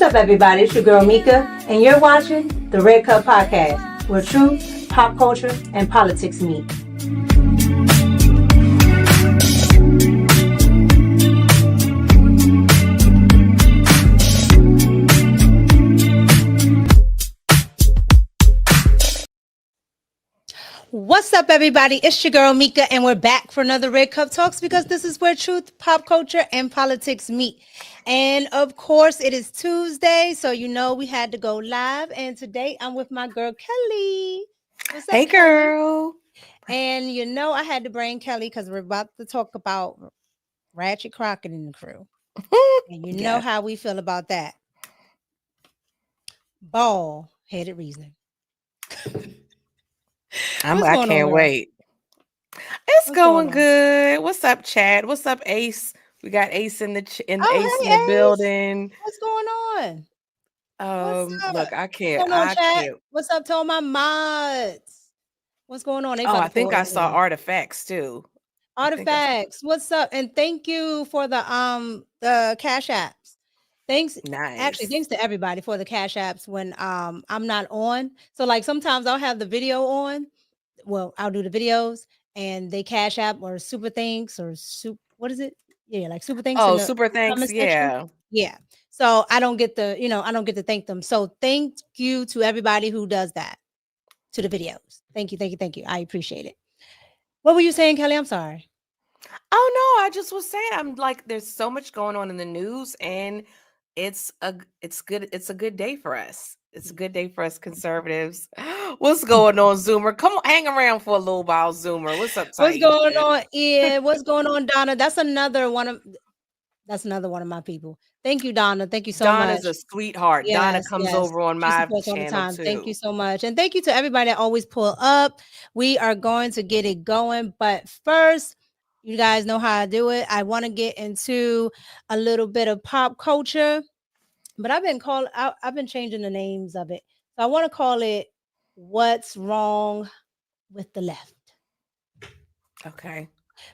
up, everybody? It's your girl Mika, and you're watching the Red Cup Podcast, where truth, pop culture, and politics meet. What's up, everybody? It's your girl Mika, and we're back for another Red Cup Talks because this is where truth, pop culture, and politics meet. And of course, it is Tuesday, so you know we had to go live. And today I'm with my girl Kelly. What's up, hey, girl? Kelly? And you know I had to bring Kelly because we're about to talk about Ratchet Crockett and the crew. And you know how we feel about that. Bald-headed reasoning. I can't wait. It's going good. What's up, Chad? What's up, Ace? We got Ace in the building. What's going on? Look, I can't. What's up to all my mods? What's going on? I think I saw Artifacts too. Artifacts, what's up? And thank you for the Cash Apps. Thanks. Nice. Actually, thanks to everybody for the Cash Apps when I'm not on. So like sometimes I'll have the video on. Well, I'll do the videos and they Cash App or Super Thanks or what is it? Yeah, like Super Thanks. Oh, Super Thanks. Yeah. Yeah. So I don't get to thank them. So thank you to everybody who does that to the videos. Thank you. I appreciate it. What were you saying, Kelly? I'm sorry. Oh no, I just was saying I'm like there's so much going on in the news and it's good. It's a good day for us. It's a good day for us conservatives. What's going on, Zoomer? Come on, hang around for a little while, Zoomer. What's up, What's going on? Yeah, what's going on, Donna? That's another one of my people. Thank you, Donna. Thank you so much. Donna's a sweetheart. Yes, Donna comes over on my channel too. Thank you so much. And thank you to everybody that always pull up. We are going to get it going. But first, you guys know how I do it. I want to get into a little bit of pop culture. But I've been changing the names of it. So I want to call it What's Wrong with the Left. Okay.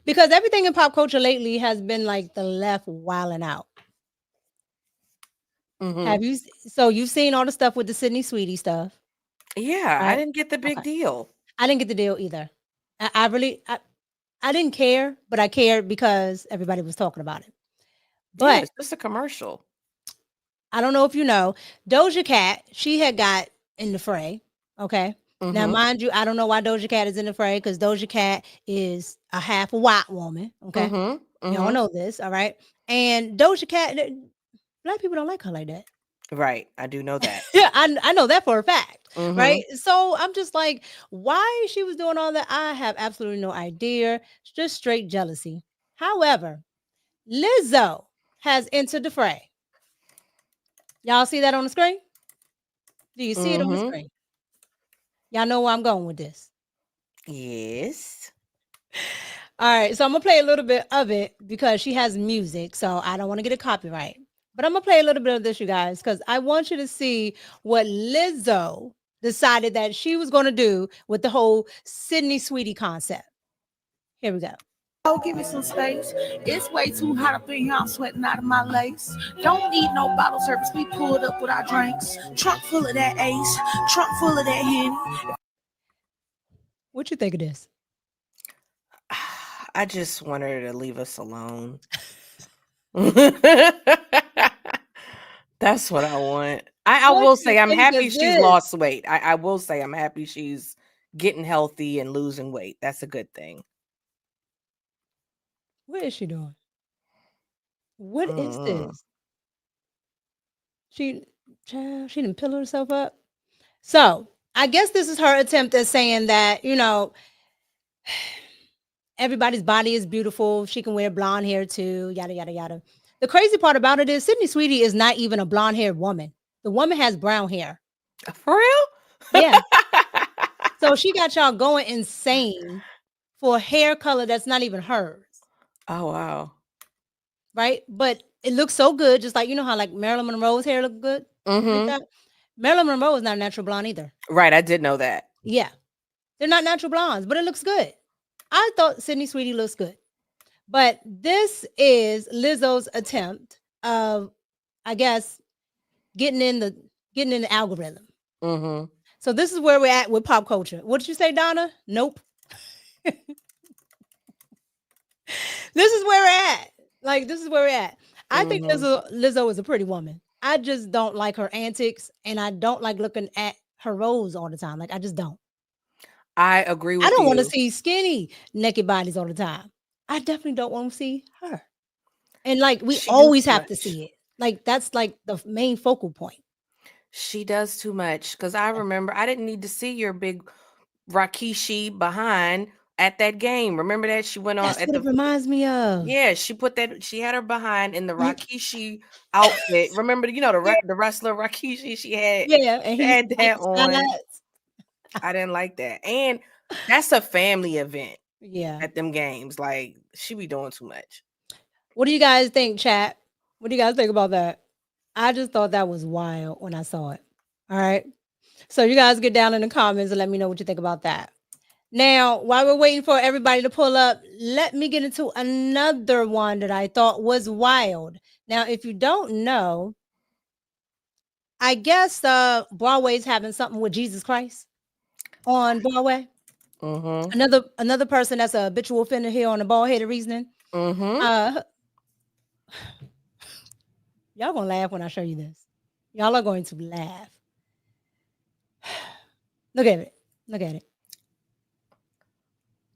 Because everything in pop culture lately has been like the left wilding out. Mm-hmm. You've seen all the stuff with the Sydney Sweetie stuff? Yeah, right? I didn't get the big deal. I didn't get the deal either. I didn't care, but I cared because everybody was talking about it. But it's just a commercial. I don't know if you know, Doja Cat, she had got in the fray. Okay. Mm-hmm. Now, mind you, I don't know why Doja Cat is in the fray because Doja Cat is a half a white woman. Okay. Mm-hmm. Y'all know this. All right. And Doja Cat, Black people don't like her like that. Right. I do know that. Yeah, I know that for a fact. Mm-hmm. Right. So I'm just like, why she was doing all that? I have absolutely no idea. It's just straight jealousy. However, LIZZO has entered the fray. Y'all see that on the screen? Do you see it on the screen? Y'all know where I'm going with this? Yes. All right. So I'm going to play a little bit of it because she has music. So I don't want to get a copyright. But I'm going to play a little bit of this, you guys, because I want you to see what LIZZO decided that she was going to do with the whole Sydney Sweetie concept. Here we go. Oh, give me some space. It's way too hot up in here. I'm sweating out of my lace. Don't need no bottle service. We pulled up with our drinks. Trunk full of that Ace. Trunk full of that Henny. What you think of this? I just want her to leave us alone. That's what I want. I will say I'm happy she's lost weight. I will say I'm happy she's getting healthy and losing weight. That's a good thing. What is she doing? What is this? She didn't pillow herself up. So I guess this is her attempt at saying that, you know, everybody's body is beautiful. She can wear blonde hair too, yada, yada, yada. The crazy part about it is Sydney Sweetie is not even a blonde haired woman. The woman has brown hair. For real? Yeah. So she got y'all going insane for hair color that's not even hers. Oh, wow. Right? But it looks so good. Just like, you know how like Marilyn Monroe's hair look good? Mm-hmm. Like Marilyn Monroe is not a natural blonde either. Right. I did know that. Yeah. They're not natural blondes, but it looks good. I thought Sydney Sweetie looks good. But this is LIZZO's attempt of, I guess, getting in the algorithm. Mm-hmm. So this is where we're at with pop culture. What did you say, Donna? Nope. This is where we're at. Like, this is where we're at. I think Mm-hmm. Lizzo is a pretty woman. I just don't like her antics, and I don't like looking at her roles all the time. Like, I just don't. I agree I with don't want to you. see skinny naked bodies all the time. I definitely don't want to see her. And like, we She do always too have to much. see it. Like, that's like the main focal point. She does too much. Because I remember I didn't need to see your big Rakishi behind at that game. Remember that? She went on That's at what it the reminds me of. yeah, she had her behind in the Rakishi outfit. Remember, the wrestler Rakishi, Yeah, and she he used had to take that the on. sides. I didn't like that. And that's a family event Yeah. at them games. Like, she be doing too much. What do you guys think, chat? What do you guys think about that? I just thought that was wild when I saw it. All right. So you guys get down in the comments and let me know what you think about that. Now, while we're waiting for everybody to pull up, let me get into another one that I thought was wild. Now, if you don't know, I guess Broadway's having something with Jesus Christ on Broadway. Mm-hmm. Another person that's a habitual offender here on the bald headed reasoning. Mm-hmm. Y'all gonna laugh when I show you this. Y'all are going to laugh. Look at it. Look at it.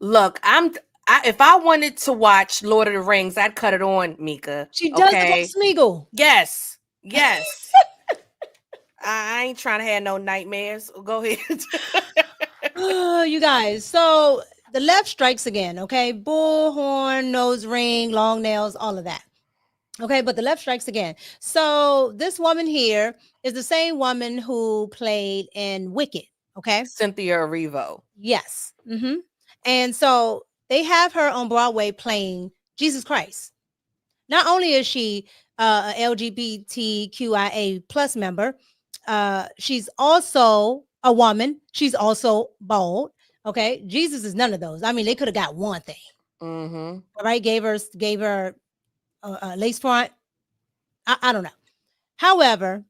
Look, if I wanted to watch Lord of the Rings, I'd cut it on, Mika. She does look like Okay. Smeagol. Yes. Yes. I ain't trying to have no nightmares. Go ahead. You guys. So the left strikes again. Okay, bullhorn, nose ring, long nails, all of that. Okay, but the left strikes again. So this woman here is the same woman who played in Wicked. Okay. Cynthia Erivo. Yes. And so they have her on Broadway playing Jesus Christ. Not only is she a LGBTQIA plus member, she's also a woman. She's also bald. Okay, Jesus is none of those. I mean, they could have got one thing. Mm-hmm. All right, gave her a lace front. I don't know. However,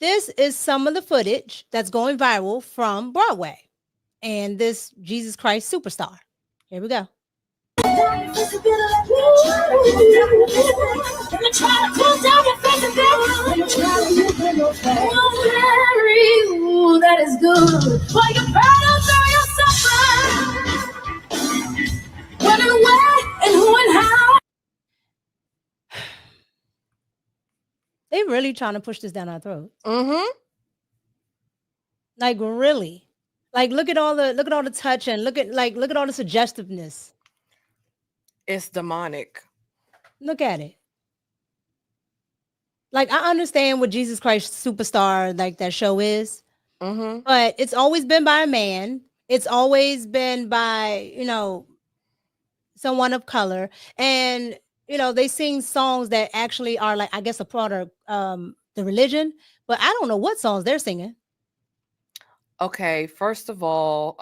this is some of the footage that's going viral from Broadway and this Jesus Christ superstar. Here we go. That is good. For your burdens or your suffering. When and where and who and how. They really trying to push this down our throats. Mm-hmm. Like, really. Like, look at all the touch and look at all the suggestiveness. It's demonic. Look at it. Like, I understand what Jesus Christ Superstar, like that show is, Mm-hmm. but it's always been by a man. It's always been by, someone of color. And, they sing songs that actually are like, I guess, a part of the religion, but I don't know what songs they're singing. Okay, first of all,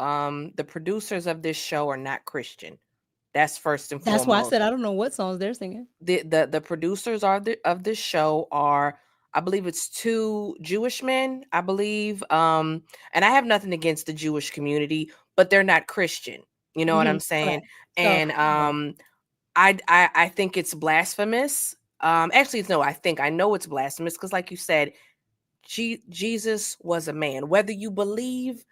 the producers of this show are not Christian. That's first and That's why I foremost. said I don't know what songs they're singing. The producers of this show are, I believe it's two Jewish men, I believe. And I have nothing against the Jewish community, but they're not Christian. You know what I'm saying? Correct. And I think it's blasphemous. Actually, no, I know it's blasphemous because, like you said, Jesus was a man. Whether you believe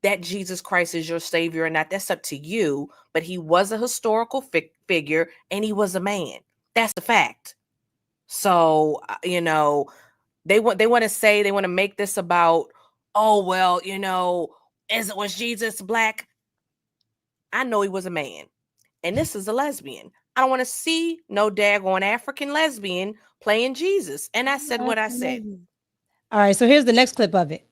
that Jesus Christ is your savior or not, that's up to you. But he was a historical figure and he was a man. That's the fact. So, they want to make this about, oh, well, was Jesus black? I know he was a man. And this is a lesbian. I don't want to see no daggone African lesbian playing Jesus. And I said what I said. All right, so here's the next clip of it.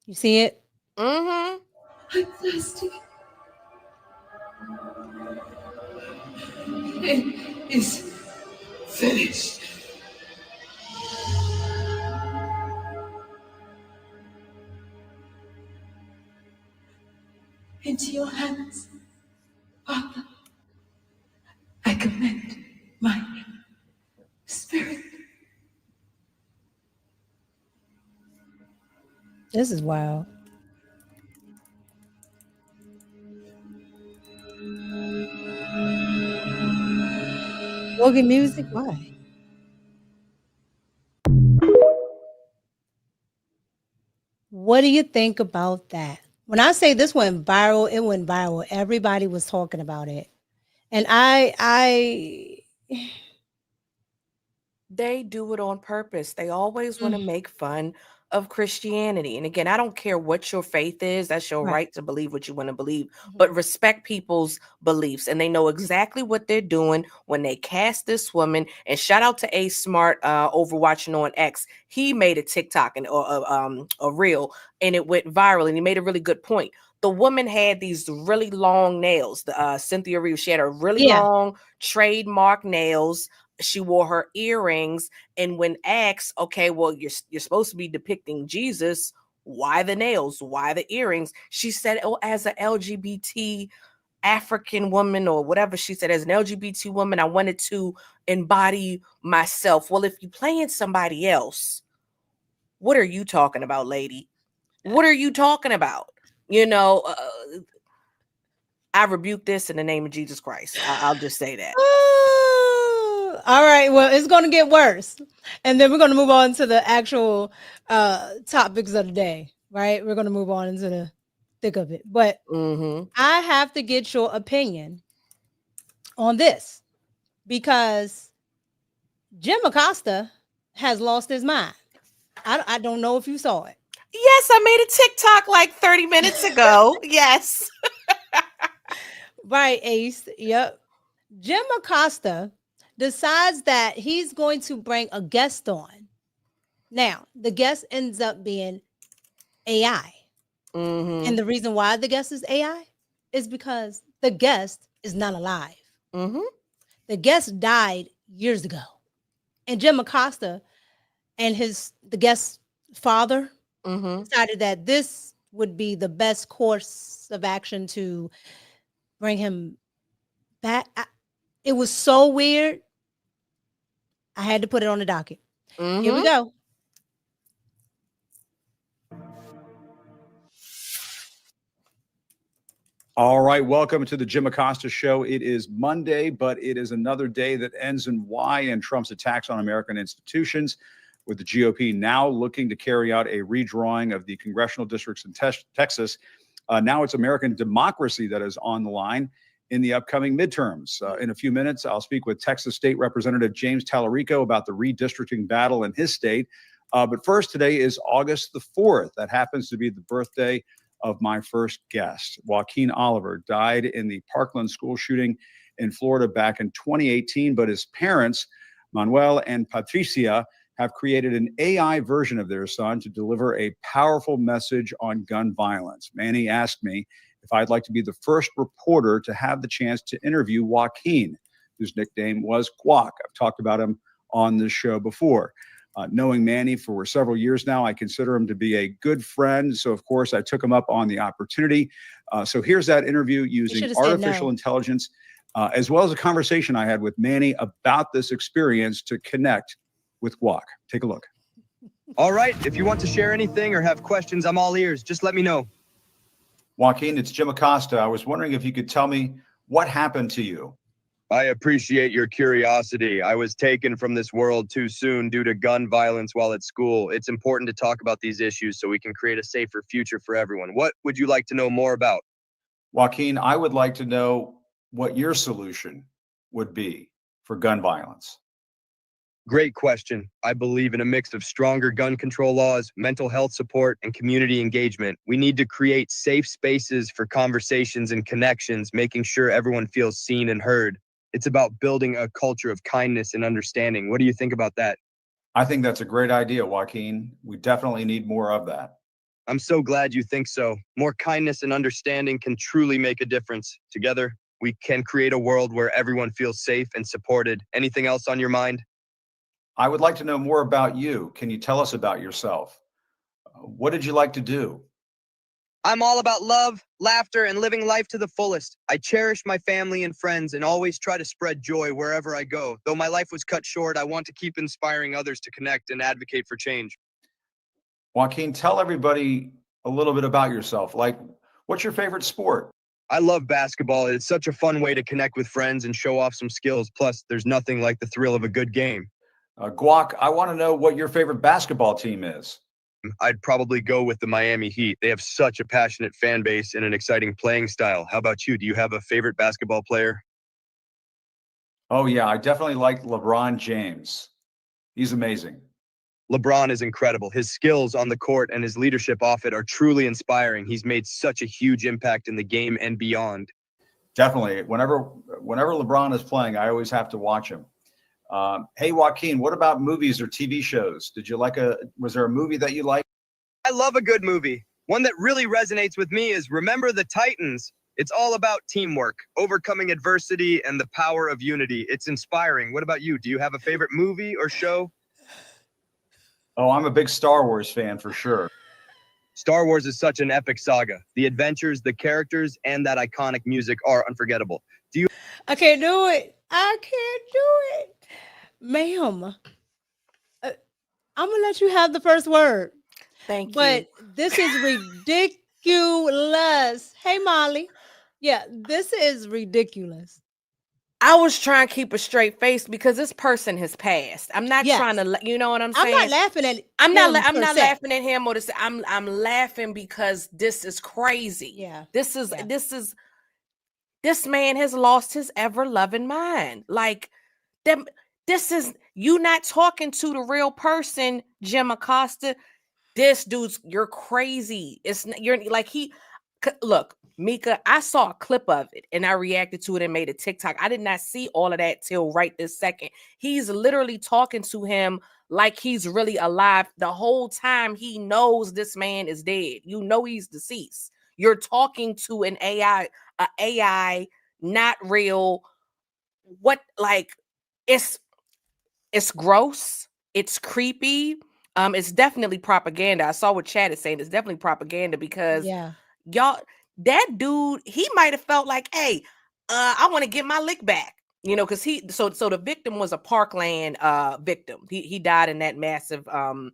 You see it? Mm-hmm. I'm thirsty. It is finished. Into your hands, Father, I commend my spirit. This is wild. Organ music? Why? What do you think about that? When I say this went viral, it went viral. Everybody was talking about it. And They do it on purpose. They always want to make fun of Christianity. And again, I don't care what your faith is. That's your right. right to believe what you want to believe, but respect people's beliefs. And they know exactly what they're doing when they cast this woman. And shout out to A Smart Overwatching on X. He made a TikTok and a reel, and it went viral. And he made a really good point. The woman had these really long nails. Cynthia Reeves, she had her really long trademark nails. She wore her earrings, and when asked, okay, well, you're supposed to be depicting Jesus, why the nails, why the earrings? She said, oh, as an LGBT African woman, or whatever she said, as an LGBT woman, I wanted to embody myself. Well, if you're playing somebody else, what are you talking about, lady? What are you talking about? You know, I rebuke this in the name of Jesus Christ. I'll just say that. All right. Well, it's going to get worse. And then we're going to move on to the actual topics of the day, right? We're going to move on into the thick of it. But I have to get your opinion on this because Jim Acosta has lost his mind. I don't know if you saw it. Yes, I made a TikTok like 30 minutes ago. Yes. Right, Ace. Yep. Jim Acosta decides that he's going to bring a guest on. Now, the guest ends up being AI. And the reason why the guest is AI is because the guest is not alive. The guest died years ago. And Jim Acosta and the guest's father decided that this would be the best course of action to bring him back. It was so weird. I had to put it on the docket. Here we go. All right, welcome to the Jim Acosta Show. It is Monday, but it is another day that ends in Y and Trump's attacks on American institutions, with the GOP now looking to carry out a redrawing of the congressional districts in Texas. Now it's American democracy that is on the line in the upcoming midterms. In a few minutes, I'll speak with Texas State Representative James Tallarico about the redistricting battle in his state. But first, today is August the 4th. That happens to be the birthday of my first guest. Joaquin Oliver died in the Parkland school shooting in Florida back in 2018, but his parents, Manuel and Patricia, have created an AI version of their son to deliver a powerful message on gun violence. Manny asked me if I'd like to be the first reporter to have the chance to interview Joaquin, whose nickname was Guac. I've talked about him on this show before. Knowing Manny for several years now, I consider him to be a good friend. So, of course, I took him up on the opportunity. So here's that interview using artificial intelligence, as well as a conversation I had with Manny about this experience to connect with Guac. Take a look. All right. If you want to share anything or have questions, I'm all ears. Just let me know. Joaquin, it's Jim Acosta. I was wondering if you could tell me what happened to you. I appreciate your curiosity. I was taken from this world too soon due to gun violence while at school. It's important to talk about these issues so we can create a safer future for everyone. What would you like to know more about? Joaquin, I would like to know what your solution would be for gun violence. Great question. I believe in a mix of stronger gun control laws, mental health support, and community engagement. We need to create safe spaces for conversations and connections, making sure everyone feels seen and heard. It's about building a culture of kindness and understanding. What do you think about that? I think that's a great idea, Joaquin. We definitely need more of that. I'm so glad you think so. More kindness and understanding can truly make a difference. Together, we can create a world where everyone feels safe and supported. Anything else on your mind? I would like to know more about you. Can you tell us about yourself? What did you like to do? I'm all about love, laughter, and living life to the fullest. I cherish my family and friends and always try to spread joy wherever I go. Though my life was cut short, I want to keep inspiring others to connect and advocate for change. Joaquin, tell everybody a little bit about yourself. Like, what's your favorite sport? I love basketball. It's such a fun way to connect with friends and show off some skills. Plus, there's nothing like the thrill of a good game. Guac, I want to know what your favorite basketball team is. I'd probably go with the Miami Heat. They have such a passionate fan base and an exciting playing style. How about you? Do you have a favorite basketball player? Oh, yeah, I definitely like LeBron James. He's amazing. LeBron is incredible. His skills on the court and his leadership off it are truly inspiring. He's made such a huge impact in the game and beyond. Definitely. Whenever LeBron is playing, I always have to watch him. Hey, Joaquin, what about movies or TV shows? Was there a movie that you liked? I love a good movie. One that really resonates with me is Remember the Titans. It's all about teamwork, overcoming adversity, and the power of unity. It's inspiring. What about you? Do you have a favorite movie or show? Oh, I'm a big Star Wars fan for sure. Star Wars is such an epic saga. The adventures, the characters, and that iconic music are unforgettable. I can't do it. I can't do it. Ma'am, I'm going to let you have the first word. Thank you. But this is ridiculous. Hey, Molly. Yeah, this is ridiculous. I was trying to keep a straight face because this person has passed. I'm not trying to, you know what I'm saying? I'm not laughing at I'm not laughing at him or to say I'm laughing because this is crazy. Yeah. This man has lost his ever loving mind. Like this is you not talking to the real person, Jim Acosta. This dude's you're crazy. You're like look. Mika, I saw a clip of it and I reacted to it and made a TikTok. I did not see all of that till right this second. He's literally talking to him like he's really alive. The whole time he knows this man is dead. You know he's deceased. You're talking to an AI, not real. What it's gross. It's creepy. It's definitely propaganda. I saw what Chad is saying. It's definitely propaganda because y'all. That dude, he might have felt like, hey, I want to get my lick back, because so the victim was a Parkland victim. He died in that massive what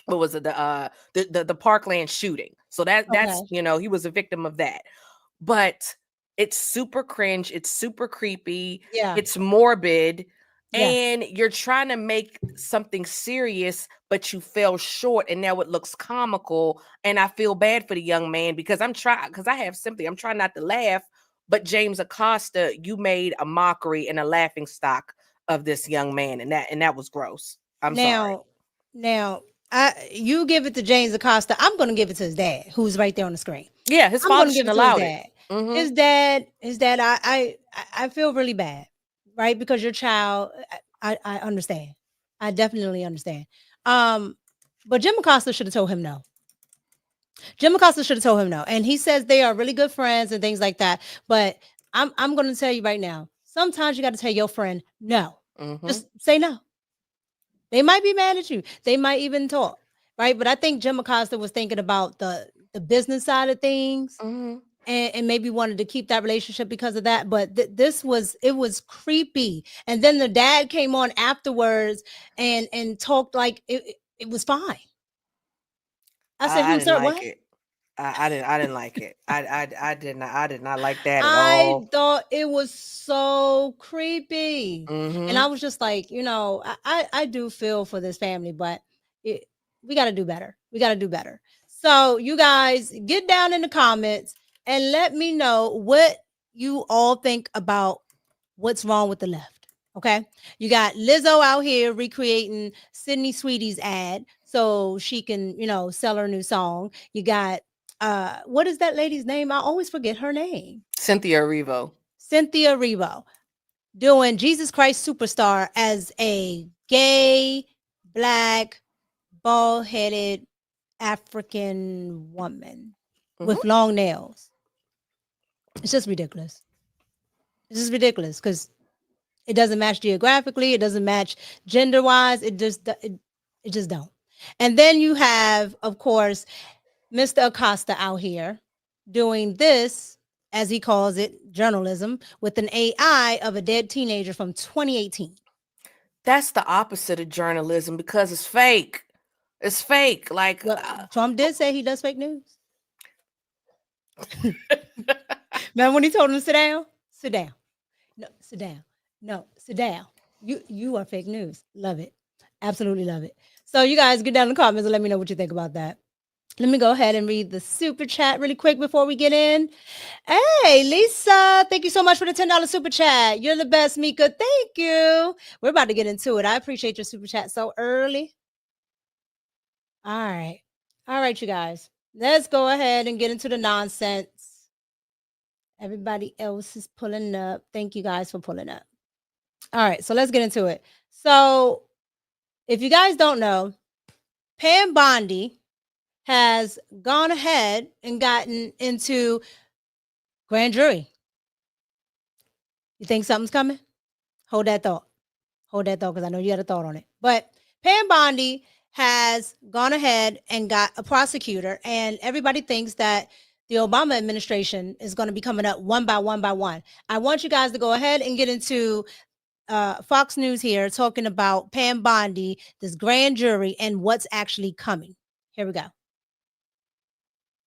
was it, the Parkland shooting. So that's he was a victim of that. But it's super cringe, it's super creepy, it's morbid. And you're trying to make something serious, but you fell short, and now it looks comical. And I feel bad for the young man because I have sympathy. I'm trying not to laugh, but James Acosta, you made a mockery and a laughing stock of this young man, and that was gross. I'm sorry. Now, you give it to James Acosta. I'm going to give it to his dad, who's right there on the screen. Yeah, his father shouldn't allow it. Mm-hmm. His dad. I feel really bad. Right, because your child, I understand. I definitely understand. But Jim Acosta should have told him no. Jim Acosta should have told him no. And he says they are really good friends and things like that. But I'm going to tell you right now, sometimes you got to tell your friend no. Mm-hmm. Just say no. They might be mad at you. They might even talk. Right. But I think Jim Acosta was thinking about the business side of things. Mm-hmm. And maybe wanted to keep that relationship because of that. But it was creepy. And then the dad came on afterwards and talked like it was fine. I said, I didn't like it. I didn't like it. I did not like that at all. I thought it was so creepy. Mm-hmm. And I was just like, I do feel for this family, but we got to do better. We got to do better. So you guys get down in the comments and let me know what you all think about what's wrong with the left. Okay. You got Lizzo out here recreating Sydney Sweetie's ad so she can, sell her new song. You got, what is that lady's name? I always forget her name. Cynthia Erivo doing Jesus Christ Superstar as a gay, black, bald-headed African woman with long nails. It's just ridiculous. It's just ridiculous because it doesn't match geographically. It doesn't match gender-wise. It just don't. And then you have, of course, Mr. Acosta out here doing this, as he calls it, journalism, with an AI of a dead teenager from 2018. That's the opposite of journalism because it's fake. It's fake. Like Well, Trump did say he does fake news. Remember when he told him to sit down? Sit down. No, sit down. No, sit down. You are fake news. Love it. Absolutely love it. So you guys get down in the comments and let me know what you think about that. Let me go ahead and read the super chat really quick before we get in. Hey, Lisa, thank you so much for the $10 super chat. You're the best, Mika. Thank you. We're about to get into it. I appreciate your super chat so early. All right. All right, you guys. Let's go ahead and get into the nonsense. Everybody else is pulling up. Thank you guys for pulling up. All right, so let's get into it. So if you guys don't know, Pam Bondi has gone ahead and gotten into grand jury. You think something's coming? Hold that thought. Hold that thought because I know you had a thought on it. But Pam Bondi has gone ahead and got a prosecutor, and everybody thinks that the Obama administration is going to be coming up one by one by one. I want you guys to go ahead and get into Fox News here talking about Pam Bondi, this grand jury, and what's actually coming. Here we go.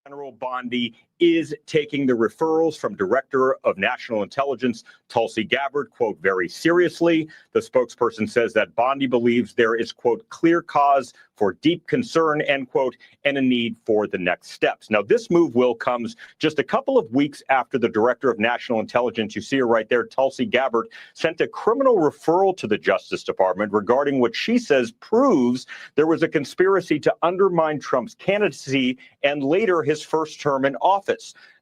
General Bondi is taking the referrals from Director of National Intelligence Tulsi Gabbard, quote, very seriously. The spokesperson says that Bondi believes there is, quote, clear cause for deep concern, end quote, and a need for the next steps. Now, this move, Will, comes just a couple of weeks after the Director of National Intelligence, you see her right there, Tulsi Gabbard, sent a criminal referral to the Justice Department regarding what she says proves there was a conspiracy to undermine Trump's candidacy and later his first term in office.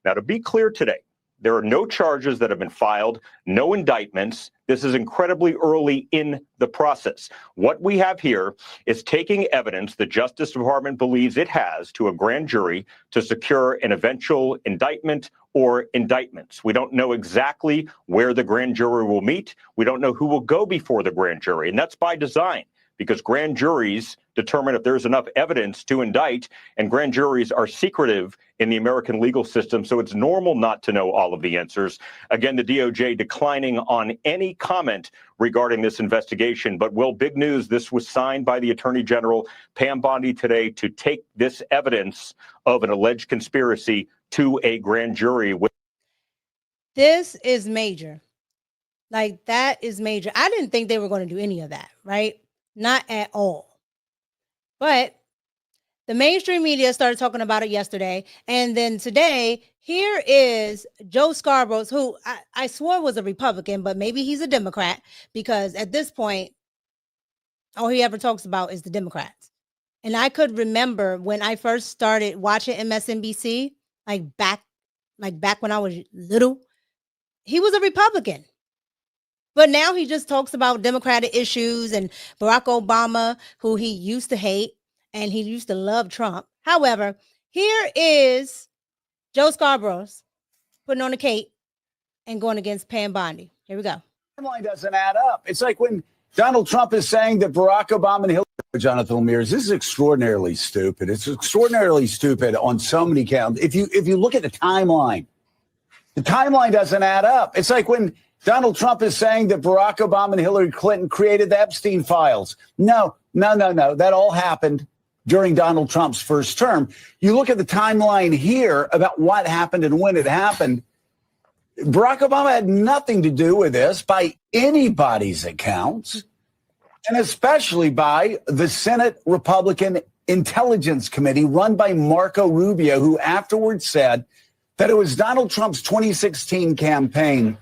Now, to be clear today, there are no charges that have been filed, no indictments. This is incredibly early in the process. What we have here is taking evidence the Justice Department believes it has to a grand jury to secure an eventual indictment or indictments. We don't know exactly where the grand jury will meet. We don't know who will go before the grand jury, and that's by design, because grand juries determine if there's enough evidence to indict, and grand juries are secretive in the American legal system, so it's normal not to know all of the answers. Again, the DOJ declining on any comment regarding this investigation. But, Will, big news, this was signed by the Attorney General, Pam Bondi, today to take this evidence of an alleged conspiracy to a grand jury. This is major. Like, that is major. I didn't think they were going to do any of that, right? Not at all. But the mainstream media started talking about it yesterday. And then today, here is Joe Scarborough, who I swore was a Republican, but maybe he's a Democrat, because at this point, all he ever talks about is the Democrats. And I could remember when I first started watching MSNBC, like back when I was little, he was a Republican. But now he just talks about Democratic issues and Barack Obama, who he used to hate, and he used to love Trump. However, here is Joe Scarborough putting on a cape and going against Pam Bondi. Here we go. Timeline doesn't add up. It's like when Donald Trump is saying that Barack Obama and Hillary, Jonathan Ramirez, this is extraordinarily stupid. It's extraordinarily stupid on so many counts. If you look at the timeline doesn't add up. It's like when Donald Trump is saying that Barack Obama and Hillary Clinton created the Epstein files. No. That all happened during Donald Trump's first term. You look at the timeline here about what happened and when it happened. Barack Obama had nothing to do with this by anybody's accounts, and especially by the Senate Republican Intelligence Committee run by Marco Rubio, who afterwards said that it was Donald Trump's 2016 campaign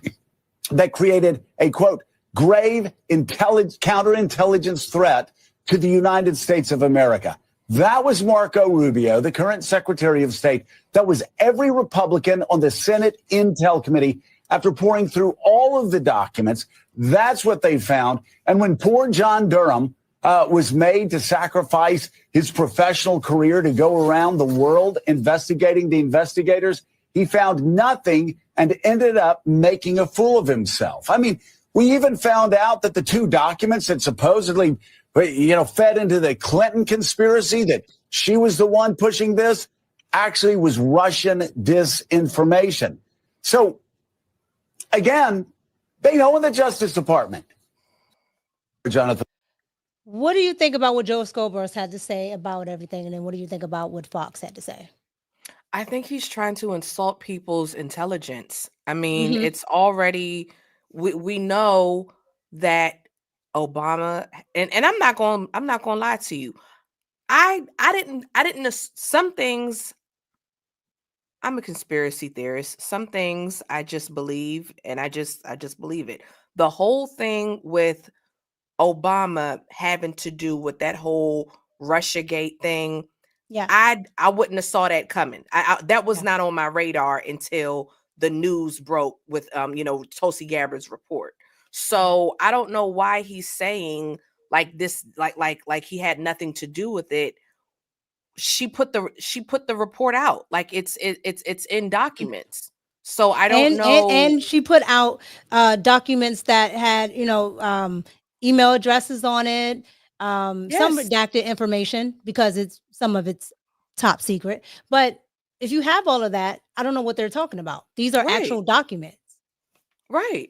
that created a, quote, grave counterintelligence threat to the United States of America. That was Marco Rubio, the current Secretary of State. That was every Republican on the Senate Intel Committee. After pouring through all of the documents, that's what they found. And when poor John Durham was made to sacrifice his professional career to go around the world investigating the investigators, he found nothing and ended up making a fool of himself. I mean, we even found out that the two documents that supposedly, fed into the Clinton conspiracy, that she was the one pushing this, actually was Russian disinformation. So, again, they know in the Justice Department. Jonathan. What do you think about what Joe Scobars had to say about everything? And then what do you think about what Fox had to say? I think he's trying to insult people's intelligence. I mean, Mhm. it's already we know that Obama and I'm not going to lie to you. I didn't some things I'm a conspiracy theorist. Some things I just believe and I just believe it. The whole thing with Obama having to do with that whole Russiagate thing, Yeah. I wouldn't have saw that coming. That was Yeah. not on my radar until the news broke with Tulsi Gabbard's report. So I don't know why he's saying like this, like he had nothing to do with it. She put the report out, like it's in documents. So I don't know. And she put out documents that had email addresses on it, some Yes, redacted information because some of it's top secret. But if you have all of that, I don't know what they're talking about. These are right. actual documents. Right.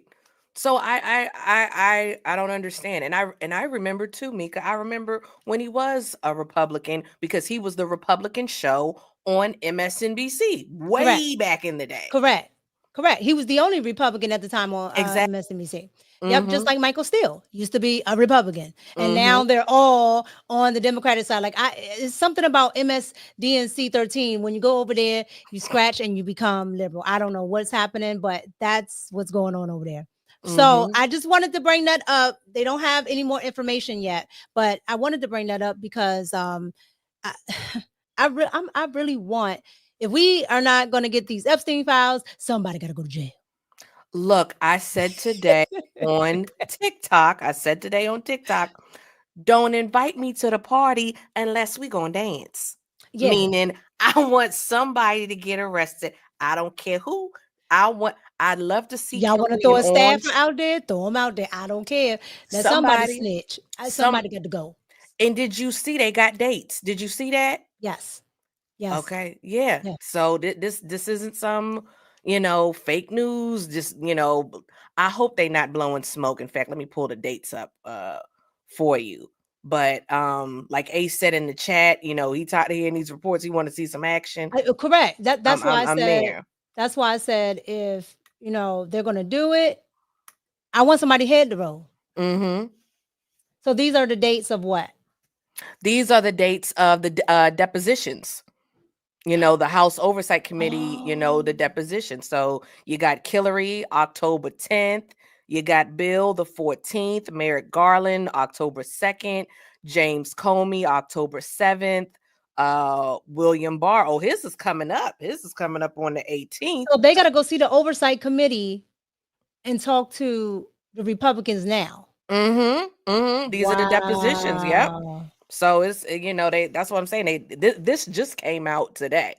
So I don't understand. And I remember too, Mika. I remember when he was a Republican because he was the Republican show on MSNBC Correct. way back in the day. Correct. Correct. He was the only Republican at the time on Exactly. MSNBC. Yep, just Mm-hmm. like Michael Steele used to be a Republican, and now Mm-hmm. they're all on the Democratic side. Like it's something about MSDNC 13. When you go over there, you scratch and you become liberal. I don't know what's happening, but that's what's going on over there. So Mm-hmm. I just wanted to bring that up. They don't have any more information yet, but I wanted to bring that up because I, I really want, if we are not going to get these Epstein files, somebody got to go to jail. Look, I said today on TikTok, don't invite me to the party unless we gonna dance. Yeah. Meaning, I want somebody to get arrested. I don't care who. I'd love to see Y'all want to Kelly throw and a staffer Orange. out there? Throw them out there. I don't care. Let somebody Somebody, snitch. some. Somebody got to go. And did you see they got dates? Did you see that? Yes. Yes. Okay, yeah. Yeah. So this isn't some fake news. Just I hope they not blowing smoke. In fact, let me pull the dates up for you. But like Ace said in the chat, he tired of hearing these reports. He want to see some action. Correct. That's why I I'm said. there. That's why I said if they're gonna do it, I want somebody head to roll. Mm-hmm. So these are the dates of what? These are the dates of the depositions. The House Oversight Committee, the deposition. So you got Hillary, October 10th. You got Bill, the 14th. Merrick Garland, October 2nd. James Comey, October 7th. William Barr. Oh, his is coming up. His is coming up on the 18th. So they got to go see the Oversight Committee and talk to the Republicans now. Mm-hmm. Mm-hmm. These are the depositions. Yep. So it's that's what I'm saying. This just came out today.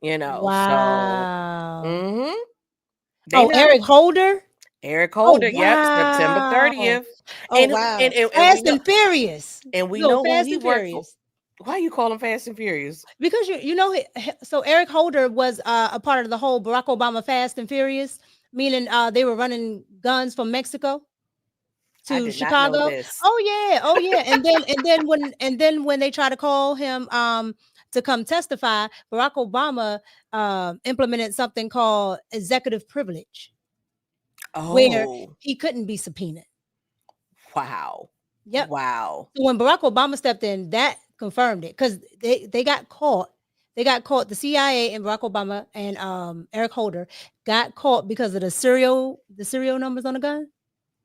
Wow. So mm-hmm. Eric Holder. Eric Holder, yep, Wow. September 30th. Oh, wow. And Fast and Furious. And we know who Fast he and worked for. Furious. Why you call him Fast and Furious? Because so Eric Holder was a part of the whole Barack Obama Fast and Furious, meaning they were running guns from Mexico to Chicago. Oh yeah. And then when they try to call him to come testify, Barack Obama implemented something called executive privilege, where he couldn't be subpoenaed. Wow. Yep. Wow. So when Barack Obama stepped in, that confirmed it, because they got caught. They got caught. The CIA and Barack Obama and Eric Holder got caught because of the serial numbers on the gun,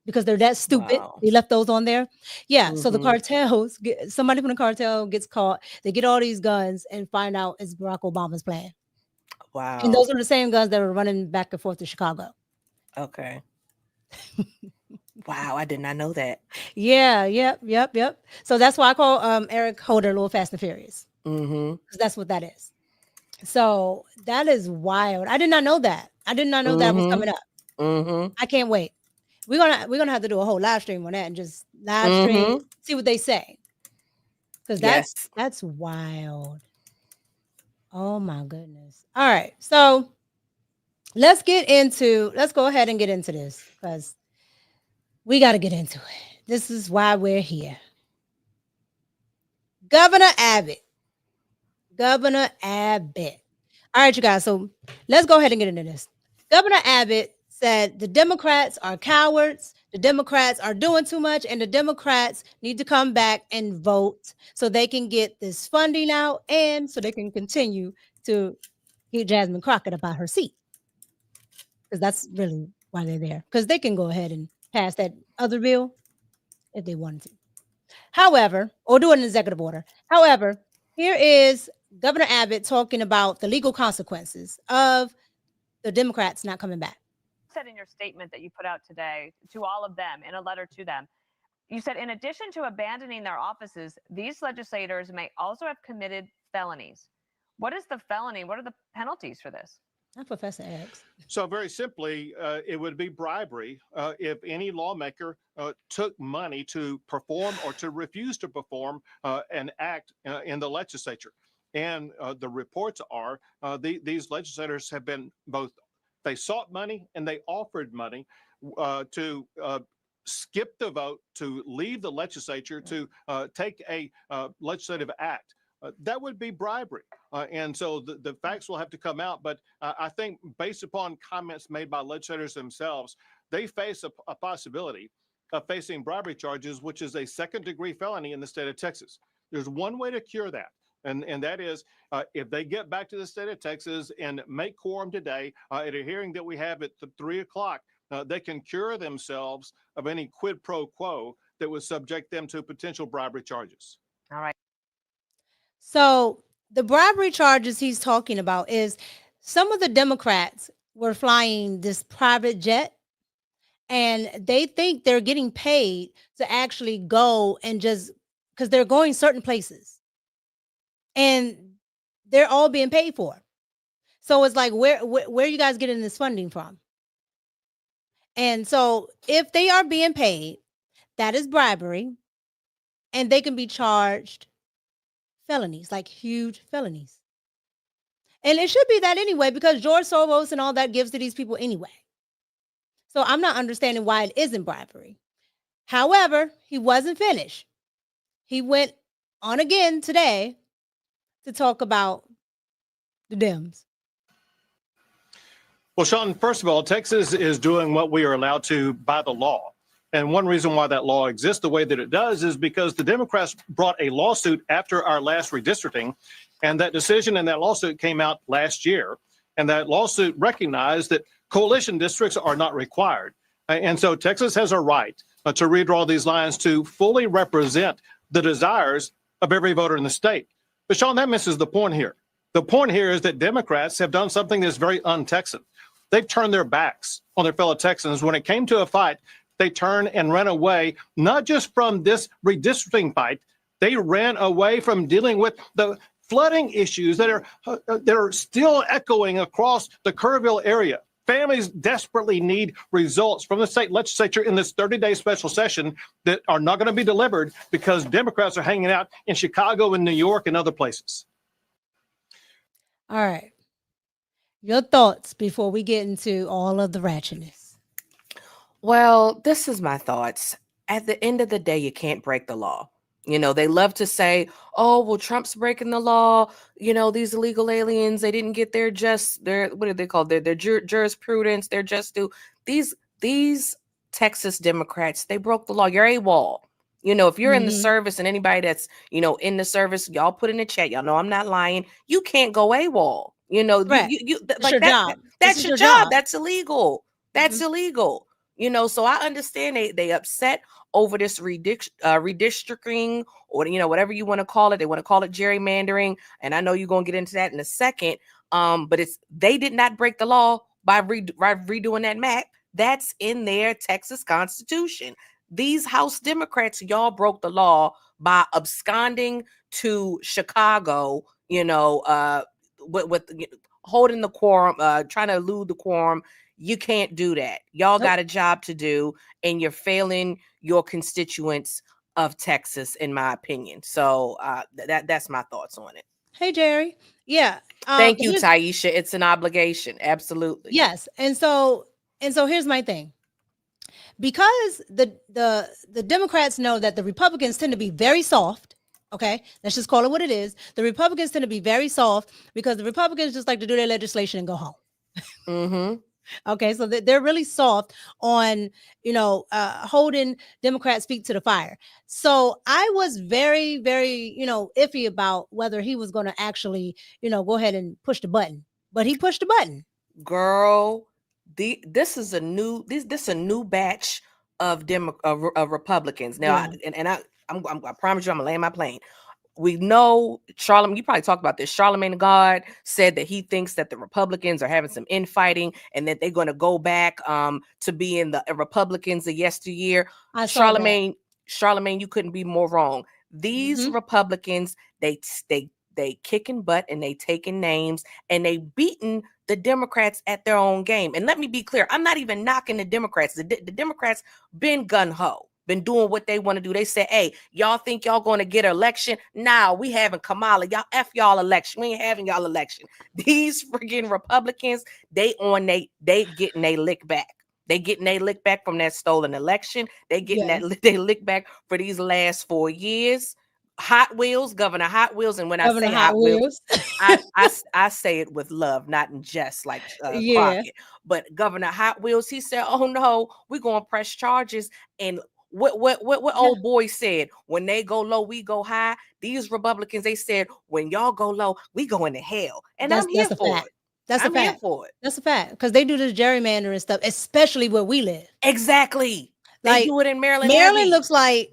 because they're that stupid. Wow. They left those on there. Yeah. Mm-hmm. So the cartels, somebody from the cartel gets caught. They get all these guns and find out it's Barack Obama's plan. Wow. And those are the same guns that were running back and forth to Chicago. Okay. Wow, I did not know that. Yeah, yep. So that's why I call Eric Holder a little Fast and Furious. Mm-hmm. Because that's what that is. So that is wild. I did not know that. I did not know that was coming up. Mm-hmm. I can't wait. We're gonna have to do a whole live stream on that and just live stream, see what they say. Because that's wild. Oh my goodness. All right. So let's go ahead and get into this, because we got to get into it. This is why we're here. Governor Abbott. Governor Abbott. All right, you guys. So let's go ahead and get into this. Governor Abbott said the Democrats are cowards. The Democrats are doing too much, and the Democrats need to come back and vote so they can get this funding out and so they can continue to get Jasmine Crockett up out her seat. Because that's really why they're there. Because they can go ahead and pass that other bill if they wanted to. However, or do an executive order. However, here is Governor Abbott talking about the legal consequences of the Democrats not coming back. Said in your statement that you put out today to all of them in a letter to them, you said, in addition to abandoning their offices, these legislators may also have committed felonies. What is the felony? What are the penalties for this? Professor X. So very simply, it would be bribery if any lawmaker took money to perform or to refuse to perform an act in the legislature. And the reports are these legislators have been both, they sought money and they offered money to skip the vote, to leave the legislature, to take a legislative act. That would be bribery. And so the facts will have to come out. But I think based upon comments made by legislators themselves, they face a possibility of facing bribery charges, which is a second-degree felony in the state of Texas. There's one way to cure that. And that is if they get back to the state of Texas and make quorum today at a hearing that we have at 3 o'clock, they can cure themselves of any quid pro quo that would subject them to potential bribery charges. All right. So the bribery charges he's talking about is some of the Democrats were flying this private jet and they think they're getting paid to actually go and just because they're going certain places and they're all being paid for. So it's like, where are you guys getting this funding from? And so if they are being paid, that is bribery, and they can be charged felonies, like huge felonies. And it should be that anyway, because George Soros and all that gives to these people anyway. So I'm not understanding why it isn't bribery. However, he wasn't finished. He went on again today to talk about the DEMS. Well, Sean, first of all, Texas is doing what we are allowed to by the law. And one reason why that law exists the way that it does is because the Democrats brought a lawsuit after our last redistricting, and that decision and that lawsuit came out last year. And that lawsuit recognized that coalition districts are not required. And so Texas has a right to redraw these lines to fully represent the desires of every voter in the state. But Sean, that misses the point here. The point here is that Democrats have done something that's very un-Texan. They've turned their backs on their fellow Texans. When it came to a fight, they turned and ran away, not just from this redistricting fight, they ran away from dealing with the flooding issues that are still echoing across the Kerrville area. Families desperately need results from the state legislature in this 30-day special session that are not going to be delivered because Democrats are hanging out in Chicago and New York and other places. All right. Your thoughts before we get into all of the ratchetness. Well, this is my thoughts. At the end of the day, you can't break the law. You know, they love to say, oh, well, Trump's breaking the law. You know, these illegal aliens, they didn't get their what do they call their jurisprudence, their just due. These Texas Democrats, they broke the law. You're AWOL. You know, if you're in the service and anybody that's, you know, in the service, y'all put in the chat. Y'all know I'm not lying. You can't go AWOL. You know, right. like your job. That's your job. That's illegal. That's illegal. You know, so I understand they upset over this redistricting or, you know, whatever you want to call it. They want to call it gerrymandering. And I know you're going to get into that in a second. But they did not break the law by redoing that map. That's in their Texas Constitution. These House Democrats, y'all broke the law by absconding to Chicago, you know, with holding the quorum, trying to elude the quorum. You can't do that. Y'all got a job to do, and you're failing your constituents of Texas, in my opinion. So that's my thoughts on it. Hey, Jerry. Yeah. Thank you, Taisha. It's an obligation. Absolutely. Yes. And so here's my thing. Because the Democrats know that the Republicans tend to be very soft, Okay, let's just call it what it is. The Republicans tend to be very soft because the Republicans just like to do their legislation and go home. Mm-hmm. Okay, so they're really soft on, holding Democrats' feet to the fire. So I was very, very, iffy about whether he was going to actually, go ahead and push the button. But he pushed the button. Girl, this is a new this a new batch of Republicans. Now, Yeah. I promise you, I'm gonna land my plane. We know Charlemagne, you probably talked about this. Charlemagne the God said that he thinks that the Republicans are having some infighting and that they're going to go back to being the Republicans of yesteryear. Charlemagne, you couldn't be more wrong. These Republicans, they kicking butt and they taking names and they beating the Democrats at their own game. And let me be clear, I'm not even knocking the Democrats. The Democrats been gun-ho, been doing what they want to do. They said, hey, y'all think y'all going to get an election? Nah, we having Kamala. Y'all F y'all election. We ain't having y'all election. These freaking Republicans, they getting a lick back. They getting a lick back from that stolen election. They getting they lick back for these last 4 years. Hot Wheels, Governor Hot Wheels, and when I say Hot Wheels, I say it with love, not in jest like Crockett. But Governor Hot Wheels, he said, "Oh no, we're gonna press charges." And what old boy said, when they go low, we go high. These Republicans, they said, when y'all go low, we go into hell. And I'm here for it. I'm here for it. That's a fact. Because they do this gerrymandering and stuff, especially where we live. Exactly. They do it in Maryland. Maryland looks like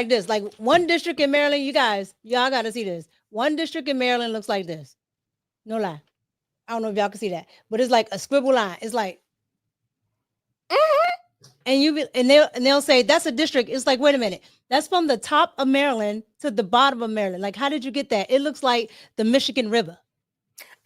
this. Like one district in Maryland, y'all got to see this. One district in Maryland looks like this. No lie. I don't know if y'all can see that, but it's like a scribble line. It's like, and they'll say that's a district. It's like, wait a minute, that's from the top of Maryland to the bottom of Maryland. Like, how did you get that? It looks like the Michigan River.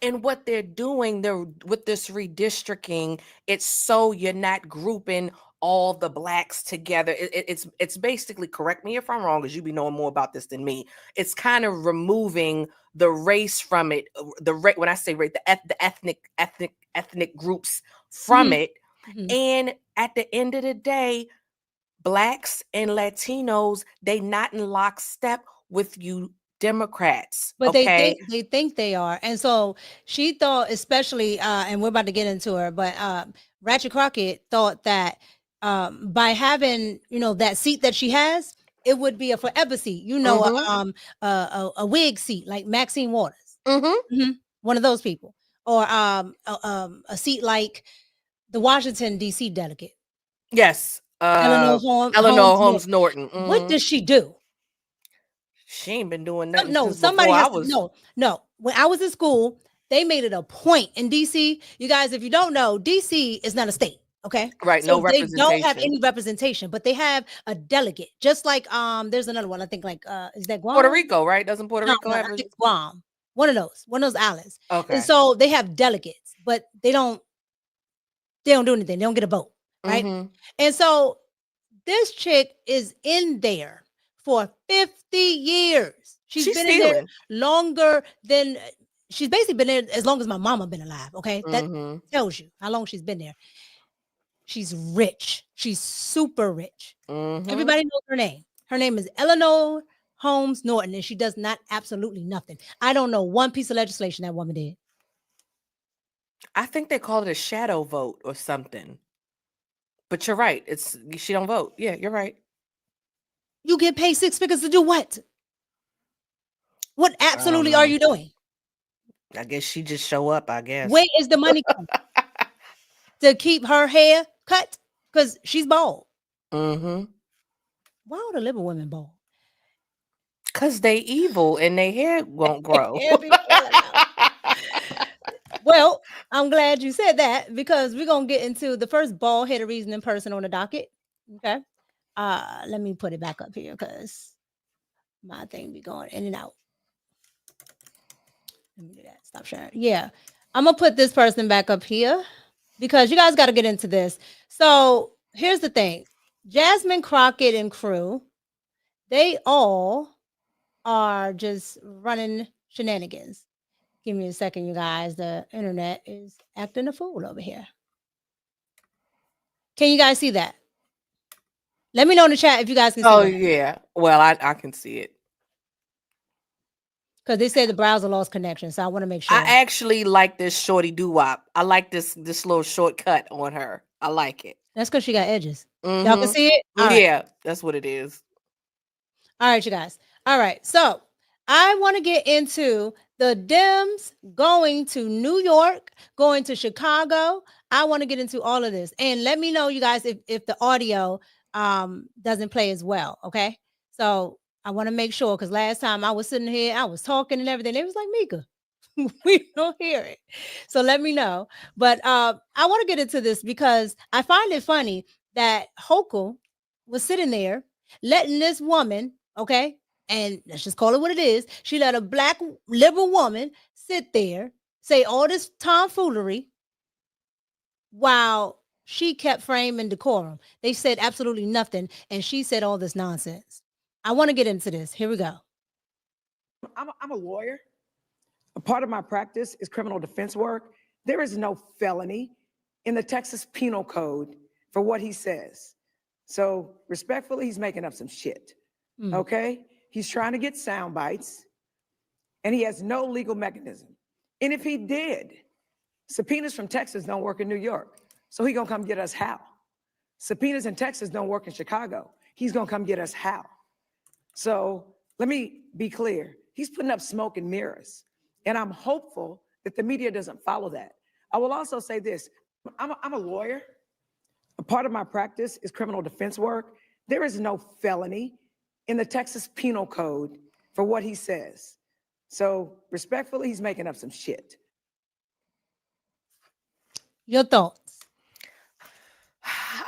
And what they're doing, with this redistricting, it's so you're not grouping all the blacks together. It's basically, correct me if I'm wrong, because you be knowing more about this than me. It's kind of removing the race from it. When I say race, the ethnic groups from it. And at the end of the day, blacks and Latinos, they not in lockstep with you Democrats, but okay? they think they are. And so she thought, especially and we're about to get into her, but Ratchet Crockett thought that by having that seat that she has, it would be a forever seat, a wig seat like Maxine Waters, one of those people, or a seat like the Washington D.C. delegate. Yes, Eleanor Holmes Norton. What does she do? She ain't been doing nothing. No, somebody has to. No. When I was in school, they made it a point in DC. You guys, if you don't know, DC is not a state. Okay, right? So no representation. They don't have any representation, but they have a delegate. Just like there's another one. I think like is that Guam? Puerto Rico, right? Doesn't Puerto Rico have? I think Guam. One of those islands. Okay. And so they have delegates, but they don't do anything. They don't get a vote, right? And so this chick is in there for 50 years. She's been in there longer than, she's basically been there as long as my mama been alive. Okay. That tells you how long she's been there. She's rich. She's super rich. Everybody knows her name. Her name is Eleanor Holmes Norton, and she does not absolutely nothing. I don't know one piece of legislation that woman did. I think they call it a shadow vote or something. But you're right. She don't vote. Yeah, you're right. You get paid 6 figures to do what? What absolutely are you doing? I guess she just show up, I guess. Where is the money coming? To keep her hair cut? Because she's bald. Why are the liberal women bald? Because they evil and their hair won't grow. Well, I'm glad you said that, because we're going to get into the first bald-headed reasoning person on the docket. Okay. Let me put it back up here because my thing be going in and out. Let me do that. Stop sharing. Yeah. I'm going to put this person back up here because you guys got to get into this. So here's the thing. Jasmine, Crockett, and crew, they all are just running shenanigans. Give me a second, you guys. The internet is acting a fool over here. Can you guys see that? Let me know in the chat if you guys can see Oh that. yeah. Well, I can see it. Because they say the browser lost connection, so I want to make sure. I actually like this shorty doo-wop. I like this little shortcut on her. I like it. That's because she got edges. Y'all can Mhm. see it? All right. Yeah, that's what it is. All right, you guys. All right. So I want to get into the Dems going to New York, going to Chicago. I want to get into all of this. And let me know, you guys, if the audio doesn't play as well. Okay. So I want to make sure, because last time I was sitting here, I was talking and everything. It was like, Mika, we don't hear it. So let me know. But I want to get into this because I find it funny that Hochul was sitting there letting this woman, okay, and let's just call it what it is. She let a black liberal woman sit there, say all this tomfoolery while she kept frame and decorum. They said absolutely nothing, and she said all this nonsense. I want to get into this. Here we go. I'm a lawyer. A part of my practice is criminal defense work. There is no felony in the Texas Penal Code for what he says. So respectfully, he's making up some shit. Okay? He's trying to get sound bites, and he has no legal mechanism. And if he did, subpoenas from Texas don't work in New York. So he gonna come get us how? Subpoenas in Texas don't work in Chicago. He's gonna come get us how? So let me be clear. He's putting up smoke and mirrors. And I'm hopeful that the media doesn't follow that. I will also say this. I'm a lawyer. A part of my practice is criminal defense work. There is no felony in the Texas Penal Code for what he says. So respectfully, he's making up some shit. Your thoughts?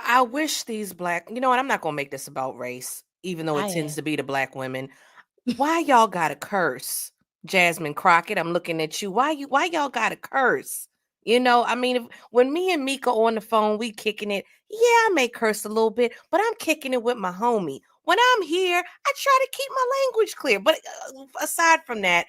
I wish these black, you know what, I'm not going to make this about race, even though it tends to be the black women. Why y'all got to curse? Jasmine Crockett, I'm looking at you. Why y'all got to curse? You know, I mean, when me and Mika on the phone, we kicking it. Yeah, I may curse a little bit, but I'm kicking it with my homie. When I'm here, I try to keep my language clear. But aside from that,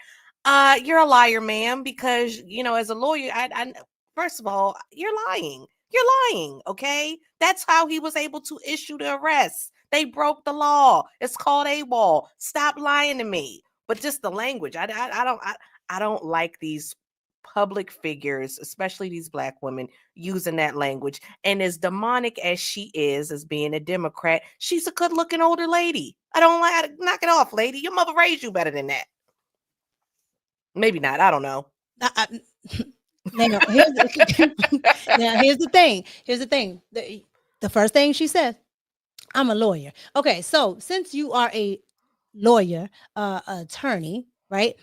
you're a liar, ma'am, because, you know, as a lawyer, I first of all, you're lying. You're lying, okay? That's how he was able to issue the arrest. They broke the law. It's called AWOL. Stop lying to me. But just the language, I don't like these public figures, especially these black women, using that language. And as demonic as she is, as being a Democrat, she's a good-looking older lady. I don't like. Knock it off, lady. Your mother raised you better than that. Maybe not. I don't know. Now, here's the thing. Here's the thing. The first thing she said, I'm a lawyer. Okay, so since you are a lawyer, attorney, right?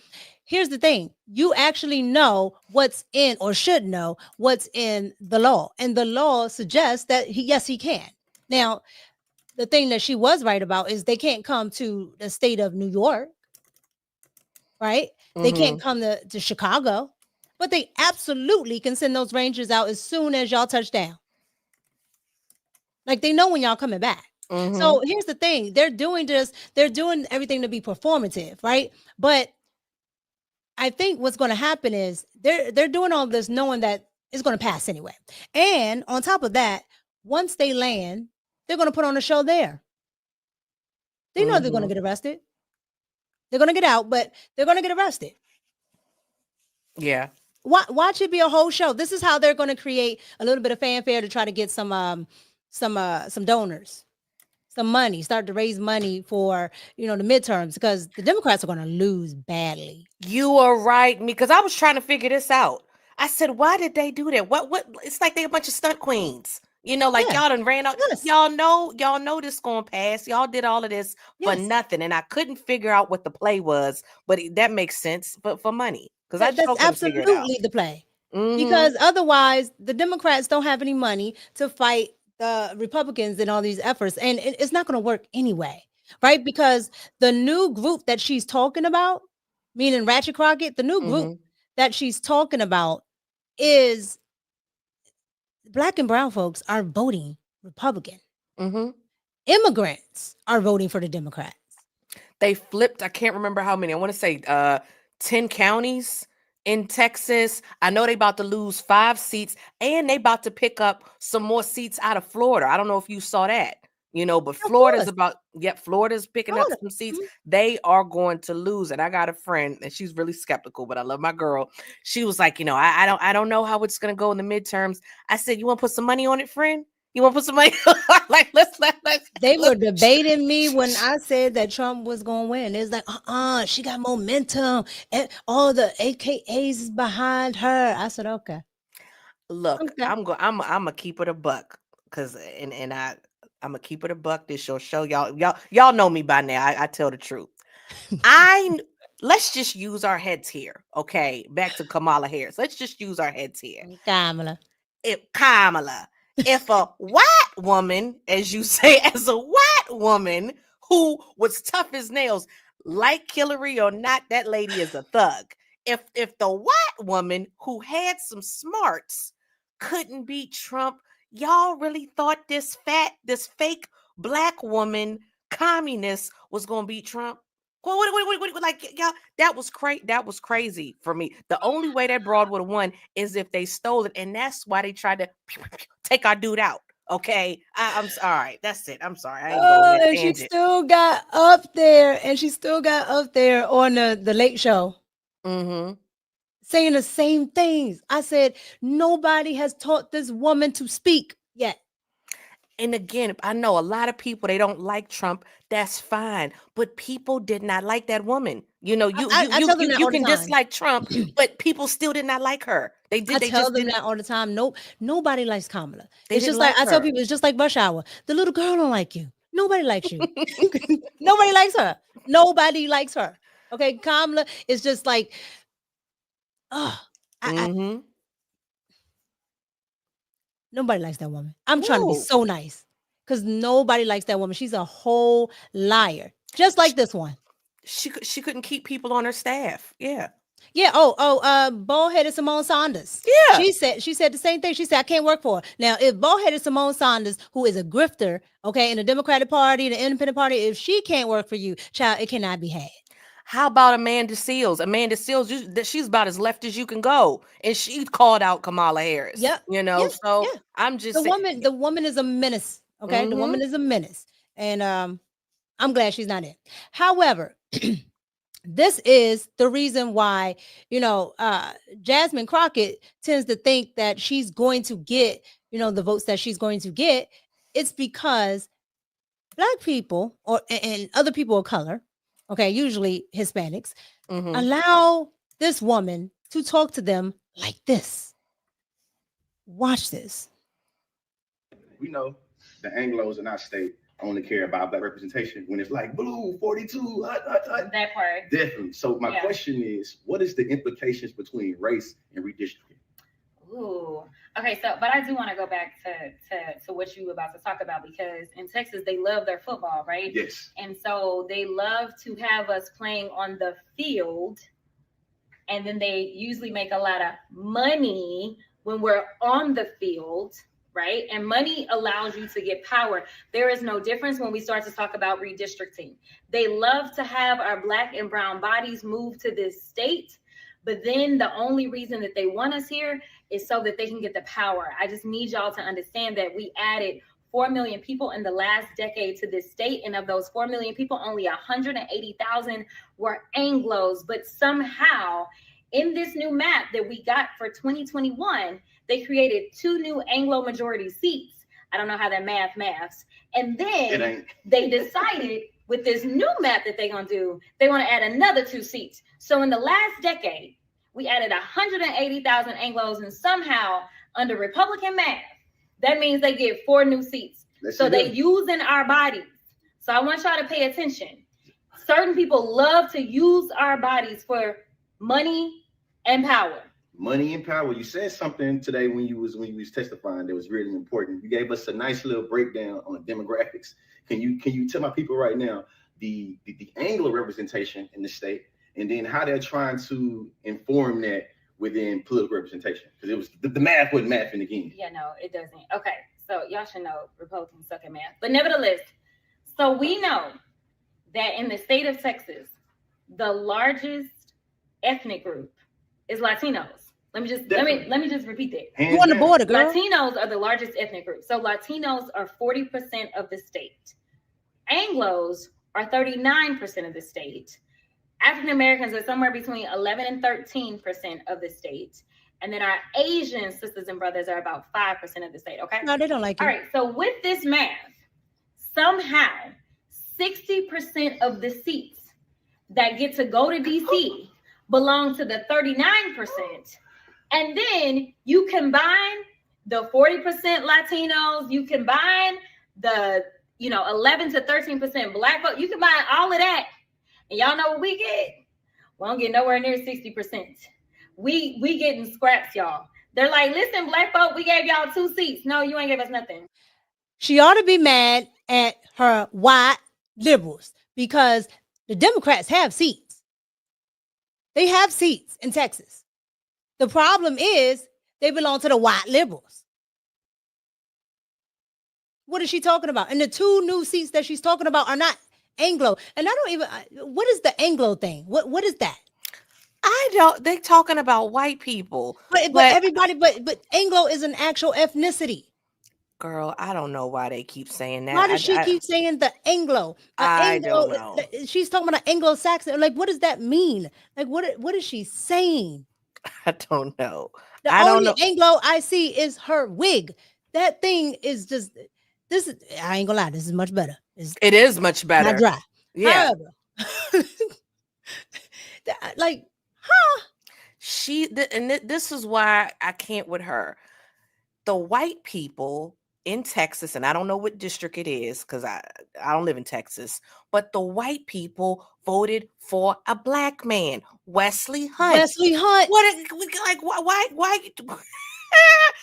Here's the thing. You actually know what's in, or should know what's in the law. And the law suggests that yes, he can. Now, the thing that she was right about is they can't come to the state of New York, right? They can't come to Chicago. But they absolutely can send those Rangers out as soon as y'all touch down. Like, they know when y'all coming back. So here's the thing. They're doing this. They're doing everything to be performative, right? But I think what's going to happen is they're doing all this knowing that it's going to pass anyway. And on top of that, once they land, they're going to put on a show there. They know they're going to get arrested. They're going to get out, but they're going to get arrested. Yeah. Watch it be a whole show. This is how they're going to create a little bit of fanfare to try to get some donors, some money, start to raise money for, you know, the midterms, because the Democrats are going to lose badly. You are right, because I was trying to figure this out. I said, why did they do that? What? It's like they a bunch of stunt queens. You know, like y'all done ran out. Yes. Y'all know this going to pass. Y'all did all of this for nothing, and I couldn't figure out what the play was, but that makes sense. But for money. Because that's absolutely the play. Because otherwise, the Democrats don't have any money to fight the Republicans in all these efforts. And it's not going to work anyway, right? Because the new group that she's talking about, meaning Ratchet Crockett, the new group that she's talking about is Black and brown folks are voting Republican. Immigrants are voting for the Democrats. They flipped, I can't remember how many. I want to say 10 counties in Texas. I know they about to lose 5 seats, and they about to pick up some more seats out of Florida. I don't know if you saw that. But Of Florida's course. Florida's picking up Florida. some seats. Mhm. They are going to lose. And I got a friend, and she's really skeptical, but I love my girl. She was like, I don't know how it's gonna go in the midterms. I said, you want to put some money on it, friend? You want to put some money? Like, let's They were debating me when I said that Trump was going to win. It's like, she got momentum and all the AKAs is behind her. I said, okay. Look, Okay. I'm gonna keep it a buck, cause I'm gonna keep it a buck. This show y'all know me by now. I tell the truth. Let's just use our heads here, okay? Back to Kamala Harris. Let's just use our heads here. Kamala. If a white woman, as you say, as a white woman who was tough as nails, like Hillary or not, that lady is a thug. If the white woman who had some smarts couldn't beat Trump, y'all really thought this fake black woman communist was gonna beat Trump? What, like, y'all, that was crazy for me. The only way that Broad would have won is if they stole it, and that's why they tried to take our dude out. Okay, I'm sorry. That's it. I'm sorry. I ain't going on that And she tangent. still got up there, on the Late Show, saying the same things. I said, nobody has taught this woman to speak yet. And again, I know a lot of people, they don't like Trump. That's fine. But people did not like that woman. You tell them that you all the can time. dislike Trump, but people still did not like her. They did. I tell them that all the time. Nobody likes Kamala. They It's didn't just like like I tell her. people, it's just like Rush Hour. The little girl don't like you. Nobody likes you. Nobody likes her. Nobody likes her. Okay, Kamala is just like, nobody likes that woman. I'm trying to be No. so nice because nobody likes that woman. She's a whole liar, just like this one. She couldn't keep people on her staff. Yeah. Yeah. Bald-headed Simone Saunders. Yeah. She said the same thing. She said, I can't work for her. Now, if bald-headed Simone Saunders, who is a grifter, okay, in the Democratic Party, the Independent Party, if she can't work for you, child, it cannot be had. How about Amanda Seals? Amanda Seals, she's about as left as you can go, and she called out Kamala Harris. Yep. So I'm just saying. The woman is a menace. Okay, the woman is a menace, and I'm glad she's not in. However, this is the reason why Jasmine Crockett tends to think that she's going to get the votes that she's going to get. It's because Black people and other people of color, okay, usually Hispanics, allow this woman to talk to them like this. Watch this. We know the Anglos in our state only care about Black representation when it's like blue 42. That part. Definitely. So my question is, what is the implications between race and redistricting? Ooh. Okay, but I do want to go back to what you were about to talk about, because in Texas they love their football, right? Yes. And so they love to have us playing on the field, and then they usually make a lot of money when we're on the field, right? And money allows you to get power. There is no difference when we start to talk about redistricting. They love to have our Black and brown bodies move to this state, but then the only reason that they want us here is so that they can get the power. I just need y'all to understand that we added 4 million people in the last decade to this state, and of those 4 million people, only 180,000 were Anglos. But somehow, in this new map that we got for 2021, they created 2 new Anglo majority seats. I don't know how that maths. And then they decided with this new map that they're going to do, they want to add another 2 seats. So in the last decade, we added 180,000 Anglos, and somehow under Republican math, that means they get 4 new seats. So they using our bodies. So I want y'all to pay attention. Certain people love to use our bodies for money and power. Money and power. You said something today when you was testifying that was really important. You gave us a nice little breakdown on the demographics. Can you tell my people right now the Anglo representation in the state, and then how they're trying to inform that within political representation? Because it was the math wasn't mathing again. Yeah, no, it doesn't. Okay, so y'all should know Republicans suck at math. But nevertheless, so we know that in the state of Texas, the largest ethnic group is Latinos. Let me just repeat that. You on the border, girl. Latinos are the largest ethnic group. So Latinos are 40% of the state. Anglos are 39% of the state. African Americans are somewhere between 11 and 13% of the state. And then our Asian sisters and brothers are about 5% of the state. Okay. No, they don't like you. All right. So with this math, somehow 60% of the seats that get to go to DC belong to the 39%. And then you combine the 40% Latinos, you combine the 11 to 13% Black vote, you combine all of that. And y'all know what we get? We don't get nowhere near 60%. We getting scraps, y'all. They're like, listen, Black folk, we gave y'all 2 seats. No, you ain't gave us nothing. She ought to be mad at her white liberals because the Democrats have seats. They have seats in Texas. The problem is they belong to the white liberals. What is she talking about? And the 2 new seats that she's talking about are not Anglo. And I don't even, what is the Anglo thing? What is that? They talking about white people. But everybody, but Anglo is an actual ethnicity. Girl, I don't know why they keep saying that. Why does she keep saying the Anglo? I don't know. She's talking about an Anglo-Saxon. Like, what does that mean? Like, what is she saying? I don't know. The only Anglo I see is her wig. That thing is just this. I ain't gonna lie. This is much better. It is much better. Not dry. Yeah. However, like, huh? This is why I can't with her. The white people in Texas, and I don't know what district it is because I don't live in Texas, but the white people voted for a Black man, Wesley Hunt. Wesley Hunt. Why?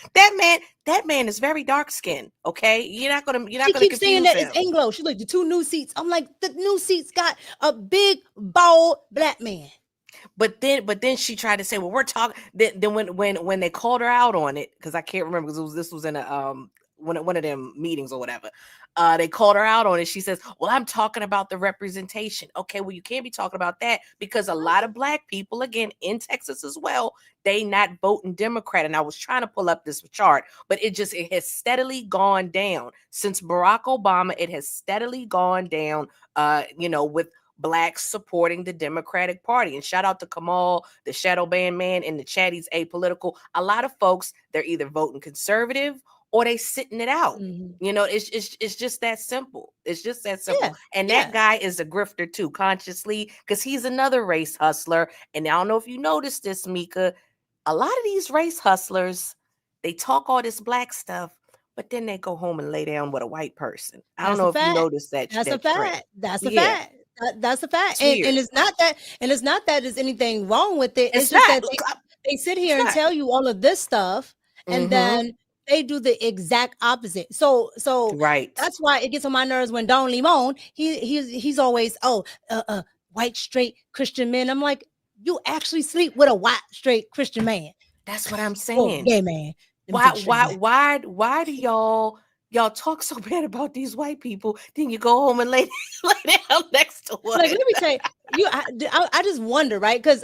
that man is very dark skinned. Okay, you're not gonna She keeps saying that it's Anglo. She's like, the 2 new seats. I'm like, the new seats got a big bald Black man. But then she tried to say, well, we're talking. Then when they called her out on it, because I can't remember because this was in a one of them meetings or whatever. They called her out on it. She says, well, I'm talking about the representation. Okay, well, you can't be talking about that because a lot of Black people, again, in Texas as well, they not voting Democrat. And I was trying to pull up this chart, but it has steadily gone down since Barack Obama. It has steadily gone down, with Blacks supporting the Democratic Party. And shout out to Kamal, the shadow band man in the chat. He's apolitical. A lot of folks, they're either voting conservative or they sitting it out. Mm-hmm. It's just that simple. It's just that simple. Yeah, and that guy is a grifter too, consciously, because he's another race hustler. And I don't know if you noticed this, Mika. A lot of these race hustlers, they talk all this Black stuff, but then they go home and lay down with a white person. I don't know if you noticed that. That's a fact. That's a Yeah. fact. That's a fact. And it's not that. And it's not that there's anything wrong with it. It's just that they sit here and tell you all of this stuff, and then they do the exact opposite. So right. That's why it gets on my nerves when Don Limon, he's always white straight Christian men. I'm like, you actually sleep with a white straight Christian man. That's what I'm saying. Gay man. Why do y'all talk so bad about these white people? Then you go home and lay down next to one. Like, let me tell you, I just wonder, right? Because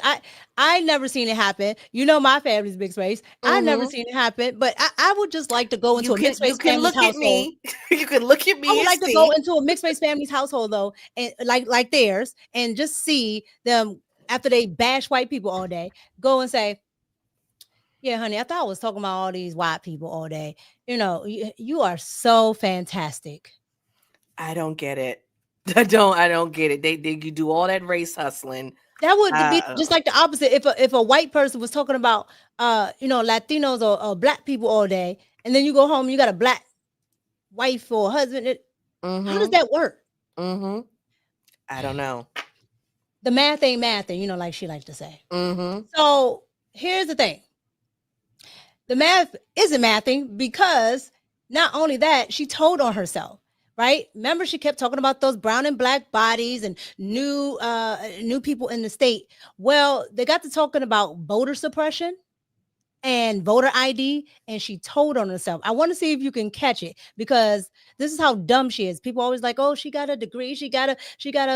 I never seen it happen. My family's mixed race. I never seen it happen, but I would just like to go into a mixed race family's household. You can look at me. I would like to go into a mixed race family's household though, and like theirs, and just see them after they bash white people all day, go and say, yeah, honey, I thought I was talking about all these white people all day. You are so fantastic. I don't get it. I don't get it. You do all that race hustling. That would be just like the opposite. If a white person was talking about Latinos or Black people all day, and then you go home and you got a Black wife or husband, how does that work? I don't know. The math ain't mathing, like she likes to say. So here's the thing. The math isn't mathing because not only that, she told on herself, right? Remember, she kept talking about those brown and Black bodies and new people in the state. Well, they got to talking about voter suppression and voter ID, and she told on herself. I want to see if you can catch it, because this is how dumb she is. People always like, oh, she got a degree, she got a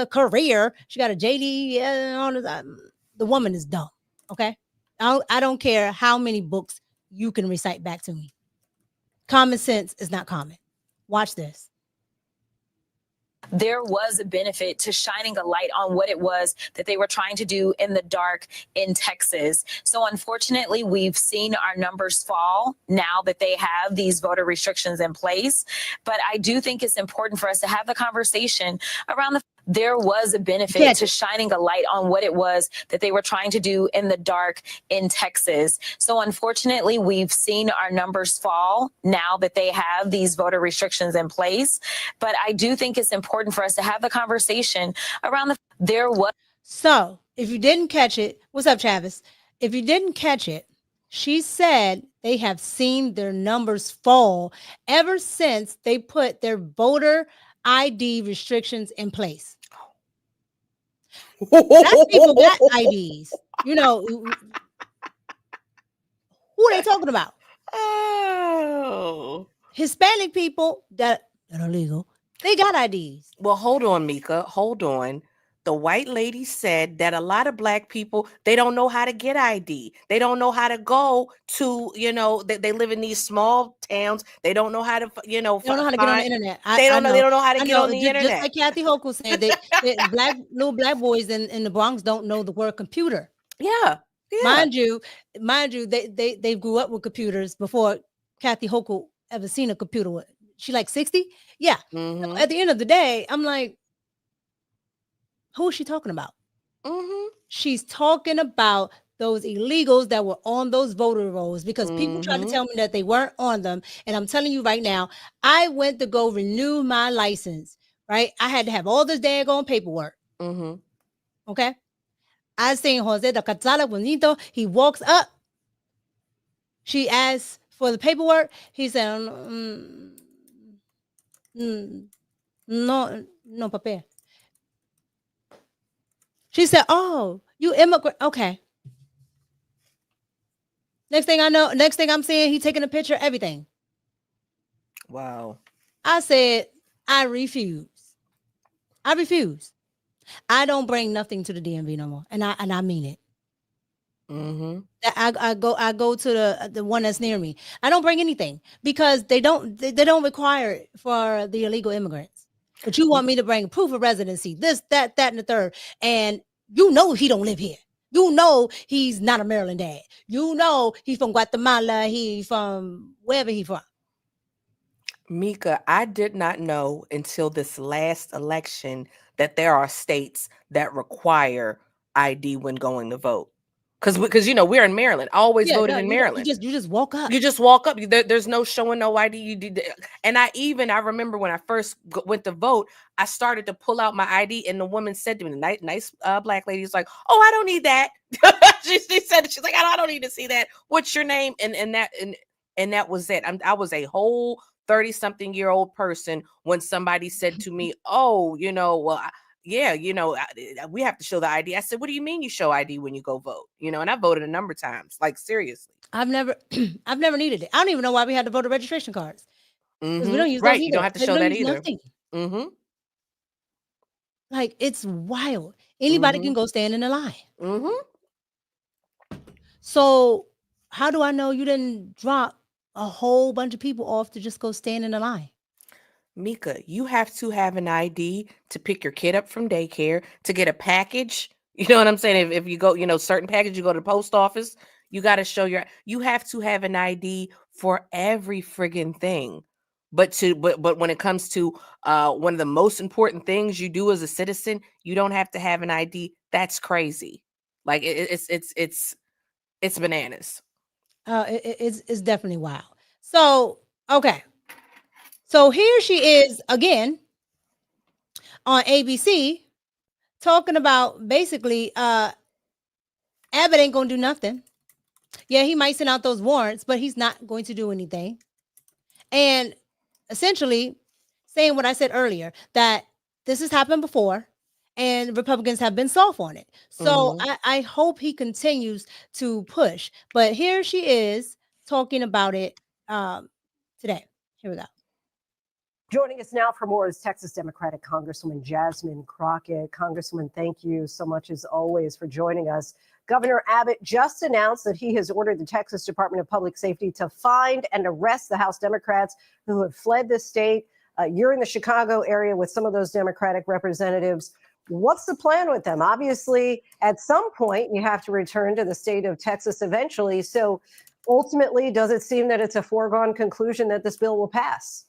career, she got a JD. The woman is dumb. Okay. I don't care how many books you can recite back to me. Common sense is not common. Watch this. There was a benefit to shining a light on what it was that they were trying to do in the dark in Texas. So unfortunately, we've seen our numbers fall now that they have these voter restrictions in place. But I do think it's important for us to have the conversation around there was a benefit to shining a light on what it was that they were trying to do in the dark in Texas. So unfortunately, we've seen our numbers fall now that they have these voter restrictions in place. But I do think it's important for us to have the conversation around there was. So if you didn't catch it, what's up, Travis? If you didn't catch it, she said they have seen their numbers fall ever since they put their voter ID restrictions in place. Black people got IDs. You know, who are they talking about? Oh. Hispanic people that are legal, they got IDs. Well, hold on, Mika. Hold on. The white lady said that a lot of Black people, they don't know how to get ID. They don't know how to go to, you know, they live in these small towns. They don't know how to, you know, they don't know how to get on the internet. They don't know how to get on the internet. Just like Kathy Hochul said, that little black boys in the Bronx don't know the word computer. Yeah. Mind you, they grew up with computers before Kathy Hochul ever seen a computer. She like 60? Yeah. Mm-hmm. At the end of the day, I'm like, who is she talking about? Mm-hmm. She's talking about those illegals that were on those voter rolls because people tried to tell me that they weren't on them. And I'm telling you right now, I went to go renew my license, right? I had to have all this daggone paperwork. Mm-hmm. Okay. I seen Jose de Cazala Bonito. He walks up. She asks for the paperwork. He said, no papel. She said, oh, you immigrant. Okay. Next thing I'm seeing, he taking a picture, everything. Wow. I said, I refuse. I don't bring nothing to the DMV no more. And I mean it. Mm-hmm. I go to the one that's near me. I don't bring anything because they don't require it for the illegal immigrants. But you want me to bring proof of residency, this, that, and the third. And you know he don't live here. You know he's not a Maryland dad. You know he's from Guatemala. He from wherever he from. Mika, I did not know until this last election that there are states that require ID when going to vote. Because you know we're in Maryland. I always voted in Maryland. You just walk up. You just walk up. There's no showing no ID. You did, and I remember when I first went to vote, I started to pull out my ID, and the woman said to me, the nice black lady, is like, "Oh, I don't need that." she said, she's like, "I don't need to see that. What's your name?" And that was it. I was a whole 30-something-year-old person when somebody said to me, "Oh, you know, well." Yeah, you know, we have to show the ID. I said, what do you mean you show ID when you go vote? You know, and I voted a number of times, like seriously. I've never needed it. I don't even know why we had the voter registration cards. Mm-hmm. We don't use those either. You don't have to show that either. Nothing. Mm-hmm. Like, it's wild. Anybody can go stand in the line. Mm-hmm. So how do I know you didn't drop a whole bunch of people off to just go stand in the line? Mika, you have to have an ID to pick your kid up from daycare, to get a package. You know what I'm saying? If you go, you know, certain package, you go to the post office, you got to show you have to have an ID for every friggin' thing. But when it comes to one of the most important things you do as a citizen, you don't have to have an ID. That's crazy. Like it's bananas. It's definitely wild. So, okay. So here she is again on ABC talking about basically Abbott ain't going to do nothing. Yeah, he might send out those warrants, but he's not going to do anything. And essentially saying what I said earlier, that this has happened before and Republicans have been soft on it. So I hope he continues to push. But here she is talking about it today. Here we go. Joining us now for more is Texas Democratic Congresswoman Jasmine Crockett. Congresswoman, thank you so much as always for joining us. Governor Abbott just announced that he has ordered the Texas Department of Public Safety to find and arrest the House Democrats who have fled the state. You're in the Chicago area with some of those Democratic representatives. What's the plan with them? Obviously, at some point, you have to return to the state of Texas eventually. So ultimately, does it seem that it's a foregone conclusion that this bill will pass?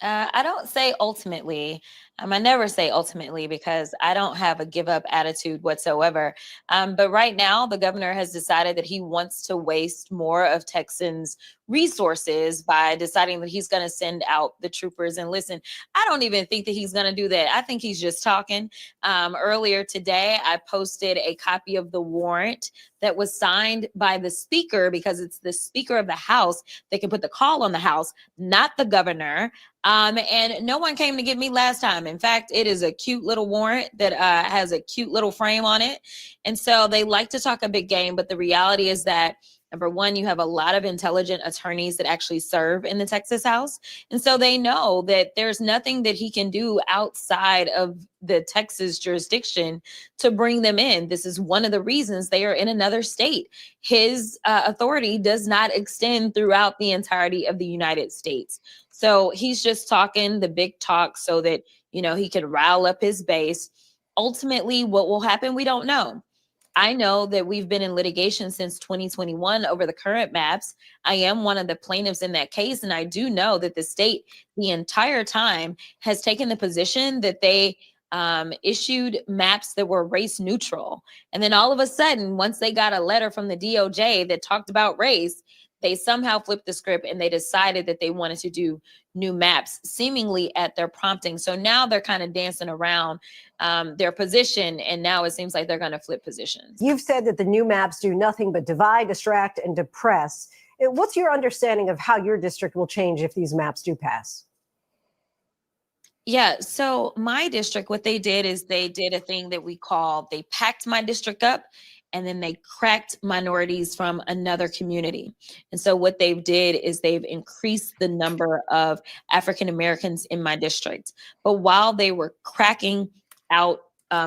I don't say ultimately. I never say ultimately because I don't have a give up attitude whatsoever. But right now, the governor has decided that he wants to waste more of Texans' resources by deciding that he's going to send out the troopers. And listen, I don't even think that he's going to do that. I think he's just talking. Earlier today, I posted a copy of the warrant that was signed by the speaker, because it's the speaker of the House that can put the call on the House, not the governor. And no one came to get me last time. In fact, it is a cute little warrant that has a cute little frame on it. And so they like to talk a big game, but the reality is that, number one, you have a lot of intelligent attorneys that actually serve in the Texas House. And so they know that there's nothing that he can do outside of the Texas jurisdiction to bring them in. This is one of the reasons they are in another state. His authority does not extend throughout the entirety of the United States. So he's just talking the big talk so that, he could rile up his base. Ultimately, what will happen, we don't know. I know that we've been in litigation since 2021 over the current maps. I am one of the plaintiffs in that case. And I do know that the state the entire time has taken the position that they issued maps that were race neutral. And then all of a sudden, once they got a letter from the DOJ that talked about race, they somehow flipped the script and they decided that they wanted to do new maps, seemingly at their prompting. So now they're kind of dancing around their position, and now it seems like they're going to flip positions. You've said that the new maps do nothing but divide, distract, and depress. What's your understanding of how your district will change if these maps do pass? Yeah, so my district, what they did is they did a thing that they packed my district up, and then they cracked minorities from another community. And so what they did is they've increased the number of African Americans in my district. But while they were cracking out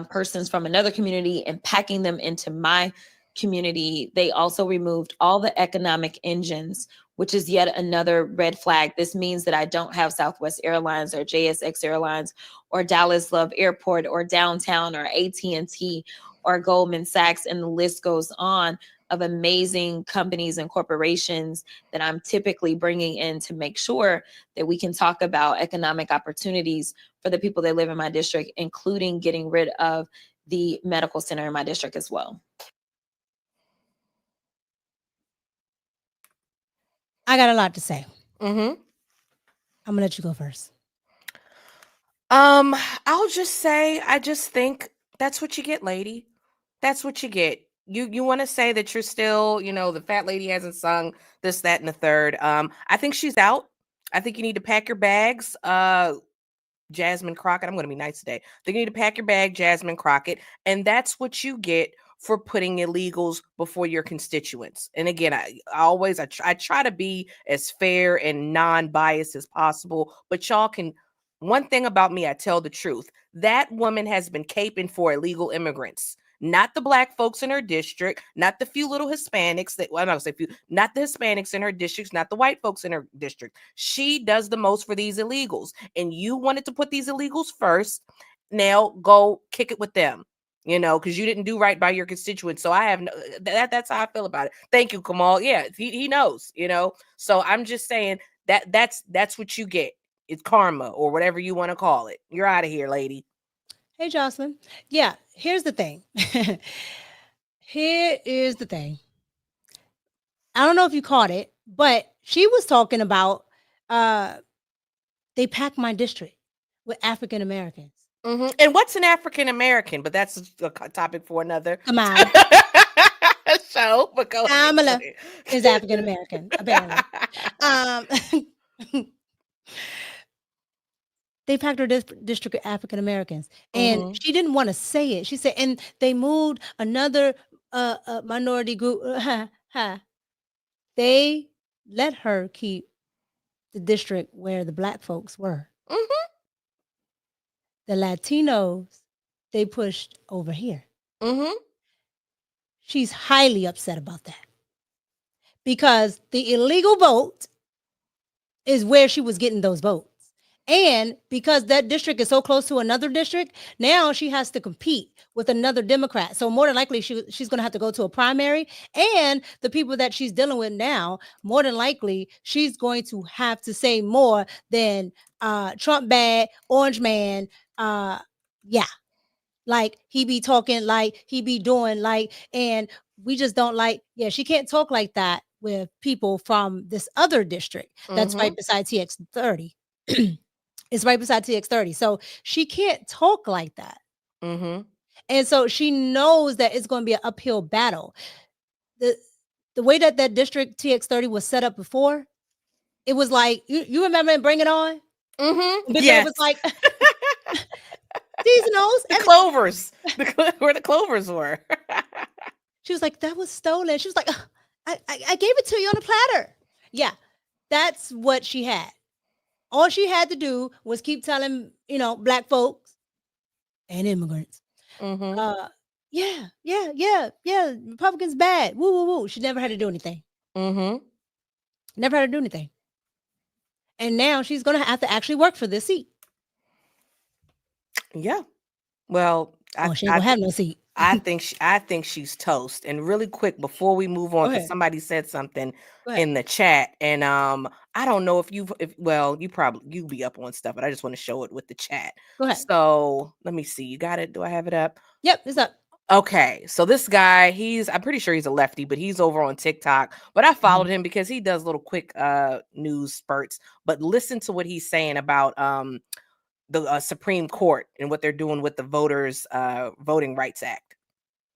persons from another community and packing them into my community, they also removed all the economic engines, which is yet another red flag. This means that I don't have Southwest Airlines or JSX Airlines or Dallas Love Airport or Downtown or AT&T or Goldman Sachs, and the list goes on of amazing companies and corporations that I'm typically bringing in to make sure that we can talk about economic opportunities for the people that live in my district, including getting rid of the medical center in my district as well. I got a lot to say. Mm-hmm. I'm gonna let you go first. I'll just say, I just think that's what you get, lady. That's what you get. You want to say that you're still, the fat lady hasn't sung this, that, and the third. I think she's out. I think you need to pack your bags. Jasmine Crockett. I'm going to be nice today. I think you need to pack your bag, Jasmine Crockett. And that's what you get for putting illegals before your constituents. And again, I try to be as fair and non-biased as possible, but y'all can, one thing about me, I tell the truth. That woman has been caping for illegal immigrants. Not the black folks in her district, not the few little Hispanics not the Hispanics in her districts, not the white folks in her district. She does the most for these illegals. And you wanted to put these illegals first. Now go kick it with them, because you didn't do right by your constituents. So I have that's how I feel about it. Thank you, Kamal. Yeah, he knows, So I'm just saying that's what you get. It's karma or whatever you want to call it. You're out of here, lady. Hey, Jocelyn. Yeah, here's the thing. Here is the thing. I don't know if you caught it, but she was talking about they packed my district with African Americans. Mm-hmm. And what's an African American? But that's a topic for another. Come on. So, but go Kamala ahead. is African American, apparently. They packed her district of African Americans, and she didn't want to say it. She said, and they moved another minority group. They let her keep the district where the black folks were. Mm-hmm. The Latinos, they pushed over here. Mm-hmm. she's highly upset about that because the illegal vote is where she was getting those votes. And because that district is so close to another district, now she has to compete with another Democrat. So more than likely, she's going to have to go to a primary. And the people that she's dealing with now, more than likely, she's going to have to say more than Trump bad, orange man. Yeah, like he be talking, like he be doing, like, and we just don't like. Yeah, she can't talk like that with people from this other district that's right beside TX 30. It's right beside TX 30. So she can't talk like that. And so she knows that it's going to be an uphill battle. The way that district TX 30 was set up before, it was like, you remember in Bring It On? But Yes. it was like, these knows. The clovers. Where the clovers were. She was like, that was stolen. She was like, I gave it to you on a platter. Yeah, that's what she had. All she had to do was keep telling, Black folks and immigrants, yeah, Republicans bad. Woo, woo, woo. She never had to do anything. Never had to do anything. And now she's going to have to actually work for this seat. Yeah. Well, she ain't going to have no seat. I think she's toast. And really quick before we move on, because somebody said something in the chat, and I don't know if you be up on stuff, but I just want to show it with the chat. Go ahead. So let me see. You got it? Do I have it up? Yep, it's up. Okay, so this guy, I'm pretty sure he's a lefty, but he's over on TikTok. But I followed him because he does little quick news spurts. But listen to what he's saying about the Supreme Court and what they're doing with the Voters Voting Rights Act.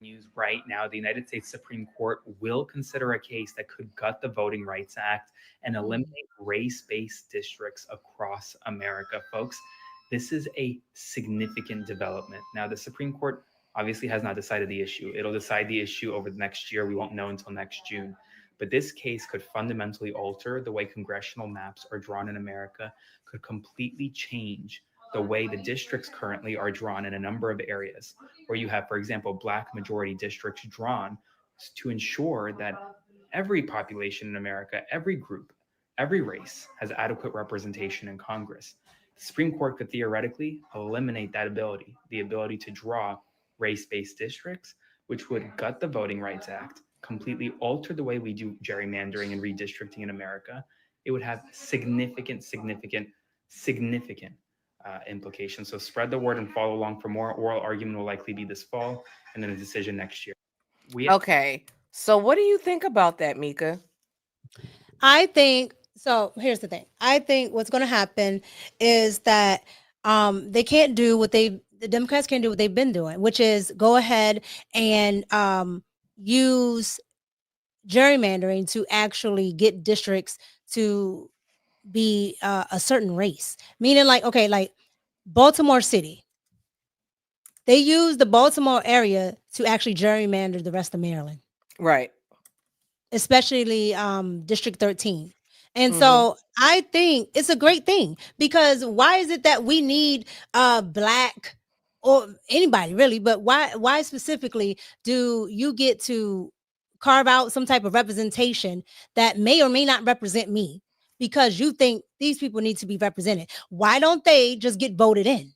News right now, the United States Supreme Court will consider a case that could gut the Voting Rights Act and eliminate race-based districts across America, folks. This is a significant development. Now, the Supreme Court obviously has not decided the issue. It'll decide the issue over the next year. We won't know until next June. But this case could fundamentally alter the way congressional maps are drawn in America, could completely change the way the districts currently are drawn in a number of areas where you have, for example, Black majority districts drawn to ensure that every population in America, every group, every race has adequate representation in Congress. The Supreme Court could theoretically eliminate that ability, the ability to draw race-based districts, which would gut the Voting Rights Act, completely alter the way we do gerrymandering and redistricting in America. It would have significant implications. So spread the word and follow along for more. Oral argument will likely be this fall and then a decision next year. Okay. So what do you think about that, Mika? I think, so here's the thing. I think what's going to happen is that they can't do the Democrats can't do what they've been doing, which is go ahead and use gerrymandering to actually get districts to be a certain race. Meaning like Baltimore City. They use the Baltimore area to actually gerrymander the rest of Maryland. Right. Especially District 13. And so I think it's a great thing, because why is it that we need Black or anybody really, but why specifically do you get to carve out some type of representation that may or may not represent me because you think these people need to be represented? Why don't they just get voted in?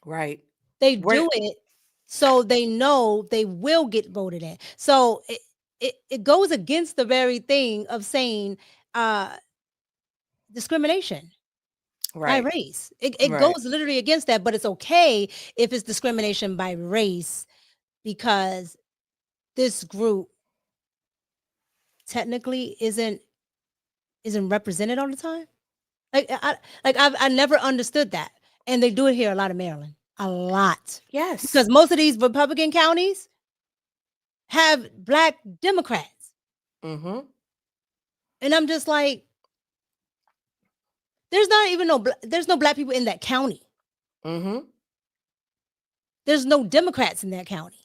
Right. They do it so they know they will get voted in. So it goes against the very thing of saying discrimination by race. It goes literally against that, but it's okay if it's discrimination by race because this group technically isn't represented all the time. I never understood that, and they do it here a lot in Maryland, a lot. Yes, because most of these Republican counties have Black Democrats, and I'm just like, there's no Black people in that county. There's no Democrats in that county.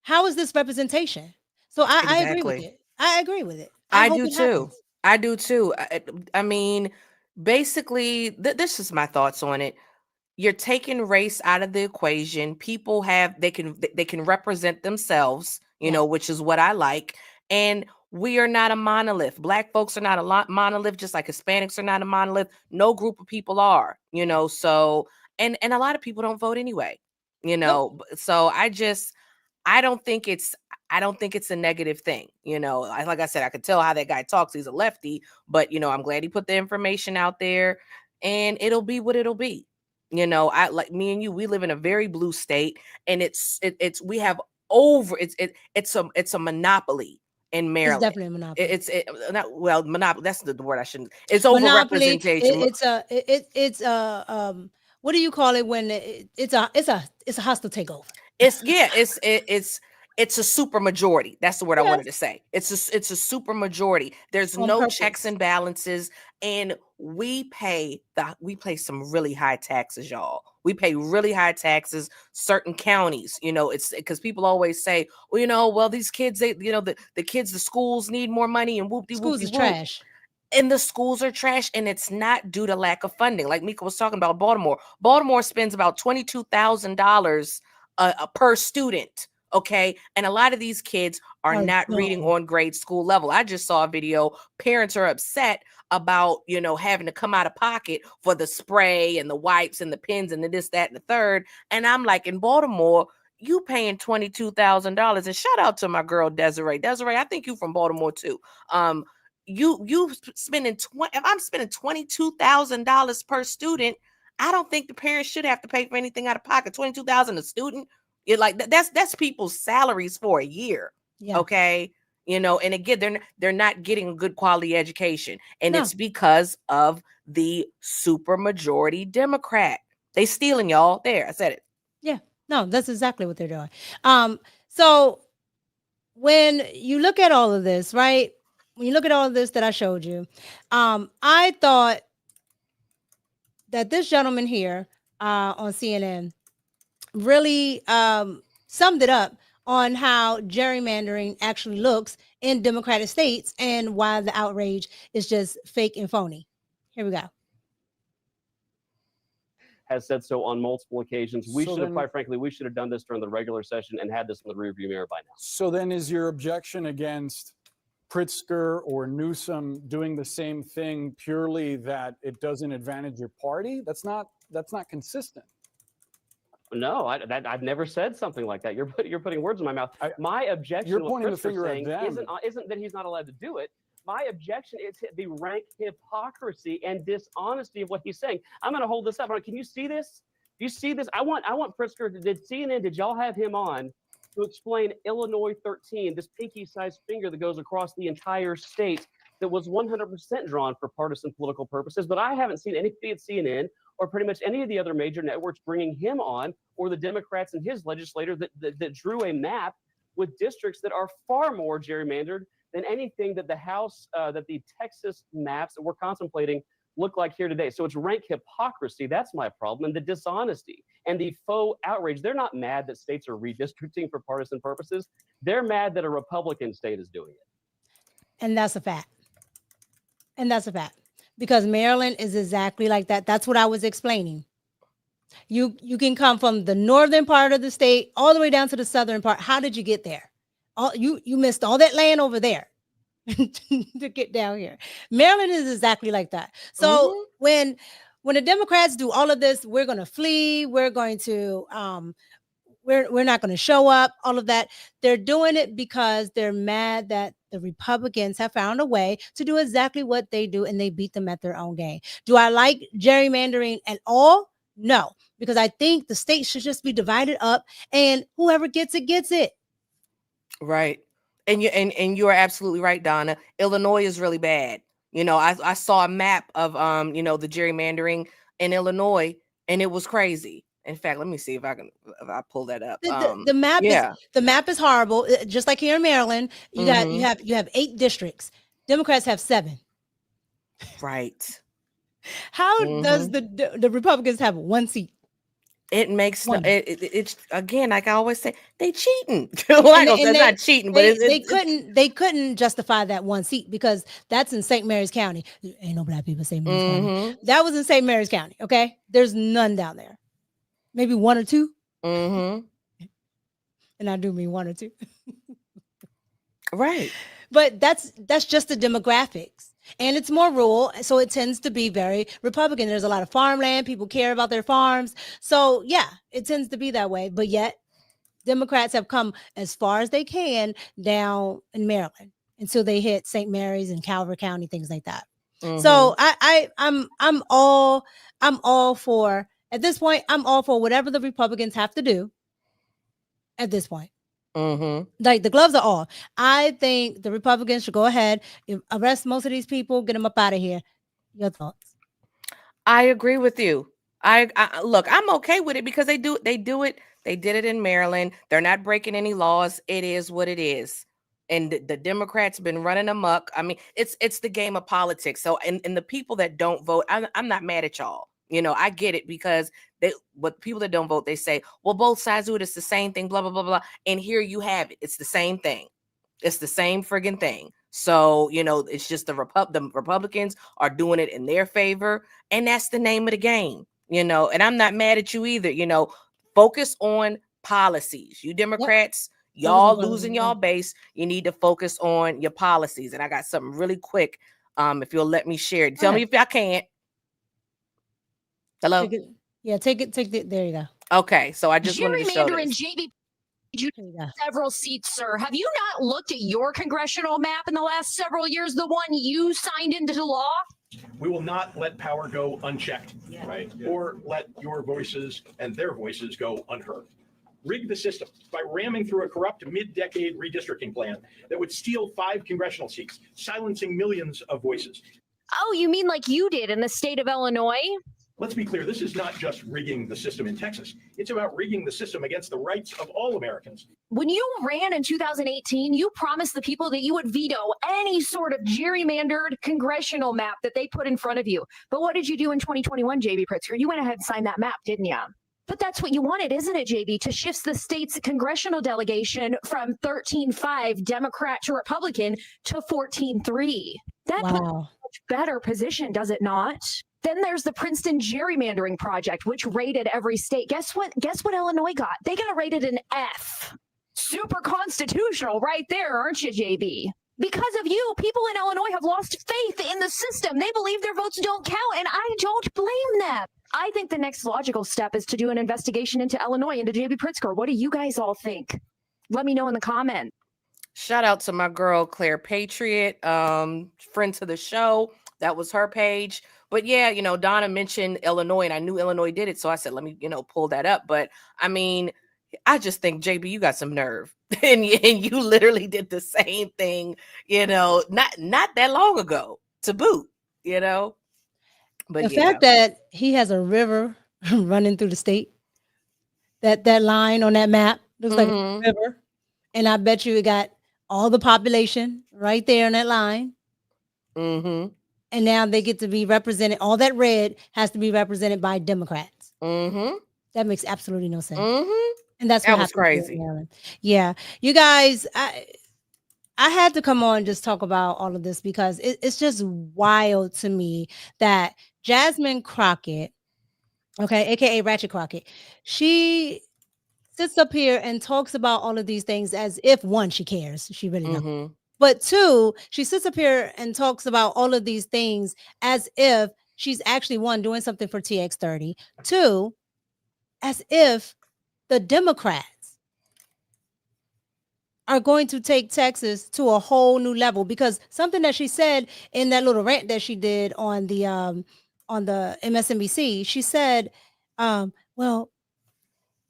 How is this representation? So I agree with it. I agree with it. I do too. I do too. I mean, basically, this is my thoughts on it. you're taking race out of the equation. People they can represent themselves, which is what I like. And we are not a monolith. Black folks are not a monolith, just like Hispanics are not a monolith. No group of people are, so and a lot of people don't vote anyway, so I don't think it's a negative thing. Like I said, I could tell how that guy talks. He's a lefty, but I'm glad he put the information out there, and it'll be what it'll be. I like me and you, we live in a very blue state, and we have it's a monopoly in Maryland. It's definitely a monopoly. Monopoly. That's the word I shouldn't. It's over Monopoly. representation. It's what do you call it when it's a hostile takeover? It's a super majority. That's the word I wanted to say. It's a super majority. There's no checks and balances, and we pay some really high taxes, y'all. We pay really high taxes. Certain counties, it's because people always say, well, these kids, the kids, the schools need more money, and whoop-de-whoop. Schools is trash. And the schools are trash, and it's not due to lack of funding. Like Mika was talking about Baltimore. Baltimore spends about $22,000 per student. Okay. And a lot of these kids are not reading on grade school level. I just saw a video. Parents are upset about, having to come out of pocket for the spray and the wipes and the pens and the this, that, and the third. And I'm like, in Baltimore, you paying $22,000. And shout out to my girl, Desiree. Desiree, I think you from Baltimore too. You spending if I'm spending $22,000 per student, I don't think the parents should have to pay for anything out of pocket. $22,000 a student. You're like, that's people's salaries for a year. Yeah. Okay. And again, they're not getting a good quality education. And it's because of the super majority Democrat. They stealing, y'all. There, I said it. Yeah. No, that's exactly what they're doing. So when you look at all of this, right? When you look at all of this that I showed you, I thought that this gentleman here on CNN really summed it up on how gerrymandering actually looks in Democratic states and why the outrage is just fake and phony. Here we go. Has said so on multiple occasions. We should have, quite frankly, we should have done this during the regular session and had this in the rearview mirror by now. So then is your objection against Pritzker or Newsom doing the same thing purely that it doesn't advantage your party? That's not consistent. No, I've never said something like that. You're putting words in my mouth. My objection, you're pointing the finger at them, isn't that he's not allowed to do it. My objection is the rank hypocrisy and dishonesty of what he's saying. I'm going to hold this up. Can you see this? Do you see this? I want Pritzker. Did CNN? Did y'all have him on to explain Illinois 13, this pinky-sized finger that goes across the entire state that was 100% drawn for partisan political purposes? But I haven't seen anybody at CNN or pretty much any of the other major networks bringing him on, or the Democrats and his legislator that drew a map with districts that are far more gerrymandered than anything that the House, that the Texas maps that we're contemplating look like here today. So it's rank hypocrisy. That's my problem. And the dishonesty and the faux outrage. They're not mad that states are redistricting for partisan purposes. They're mad that a Republican state is doing it. And that's a fact. And that's a fact. Because Maryland is exactly like that. That's what I was explaining. You can come from the northern part of the state all the way down to the southern part. How did you get there? You missed all that land over there to get down here. Maryland is exactly like that. So when the Democrats do all of this, we're going to flee. We're going to we're not going to show up. All of that. They're doing it because they're mad that the Republicans have found a way to do exactly what they do, and they beat them at their own game. Do I like gerrymandering at all? No, because I think the state should just be divided up, and whoever gets it gets it. Right. And you are absolutely right, Donna. Illinois is really bad. I saw a map of the gerrymandering in Illinois, and it was crazy. In fact, let me see if I pull that up. The map the map is horrible. Just like here in Maryland, you have 8 districts. Democrats have 7. Right. How does the Republicans have 1 seat? It makes it's again, like I always say, they cheating. That's not cheating, but they couldn't justify that 1 seat because that's in St. Mary's County. Ain't no black people in St. Mary's County. That was in St. Mary's County. Okay, there's none down there. maybe one or two. Mm-hmm. And I do mean one or two. Right. But that's just the demographics. And it's more rural, so it tends to be very Republican. There's a lot of farmland. People care about their farms. So, yeah, it tends to be that way. But yet, Democrats have come as far as they can down in Maryland until they hit St. Mary's and Calvert County, things like that. So I'm all for, at this point, I'm all for whatever the Republicans have to do at this point. Like the gloves are off. I think the Republicans should go ahead and arrest most of these people, get them up out of here. Your thoughts? I agree with you. I look, I'm okay with it because they do it. They did it in Maryland. They're not breaking any laws. It is what it is. And the Democrats been running amok. I mean, it's the game of politics. So, and the people that don't vote, I'm not mad at y'all. You know, I get it because but people that don't vote, they say, well, both sides do it. It's the same thing, blah, blah, blah, blah. And here you have it. It's the same thing. It's the same friggin' thing. So, you know, it's just the Republicans are doing it in their favor. And that's the name of the game, you know, and I'm not mad at you either. You know, focus on policies. You Democrats, y'all losing y'all base. You need to focus on your policies. And I got something really quick. If you'll let me share it. Tell me if I can't. Hello? Take it. There you go. Okay, so I just wanted to show Gerrymander and this. JB several seats, sir. Have you not looked at your congressional map in the last several years, the one you signed into law? We will not let power go unchecked, right? Or let your voices and their voices go unheard. Rig the system by ramming through a corrupt mid-decade redistricting plan that would steal 5 congressional seats, silencing millions of voices. Oh, you mean like you did in the state of Illinois? Let's be clear, this is not just rigging the system in Texas. It's about rigging the system against the rights of all Americans. When you ran in 2018, you promised the people that you would veto any sort of gerrymandered congressional map that they put in front of you. But what did you do in 2021, JB Pritzker? You went ahead and signed that map, didn't you? But that's what you wanted, isn't it, JB? To shift the state's congressional delegation from 13-5 Democrat to Republican to 14-3. That puts you in a much better position, does it not? Then there's the Princeton gerrymandering project, which rated every state. Guess what Illinois got? They got rated an F. Super constitutional right there, aren't you, JB? Because of you, people in Illinois have lost faith in the system. They believe their votes don't count, and I don't blame them. I think the next logical step is to do an investigation into Illinois, into JB Pritzker. What do you guys all think? Let me know in the comments. Shout out to my girl, Claire Patriot, friend to the show. That was her page. But yeah, you know, Donna mentioned Illinois, and I knew Illinois did it. So I said, let me, pull that up. But I mean, I just think, JB, you got some nerve. and you literally did the same thing, not that long ago to boot, But the fact that he has a river running through the state, that line on that map looks like a river. And I bet you it got all the population right there on that line. And now they get to be represented. All that red has to be represented by Democrats. That makes absolutely no sense. And that's what was crazy. Yeah, you guys, I had to come on and just talk about all of this because it's just wild to me that Jasmine Crockett, aka Ratchet Crockett, she sits up here and talks about all of these things as if, one, she cares. She really doesn't. But two, she sits up here and talks about all of these things as if she's actually, one, doing something for TX30. Two, as if the Democrats are going to take Texas to a whole new level. Because something that she said in that little rant that she did on the MSNBC, she said, well,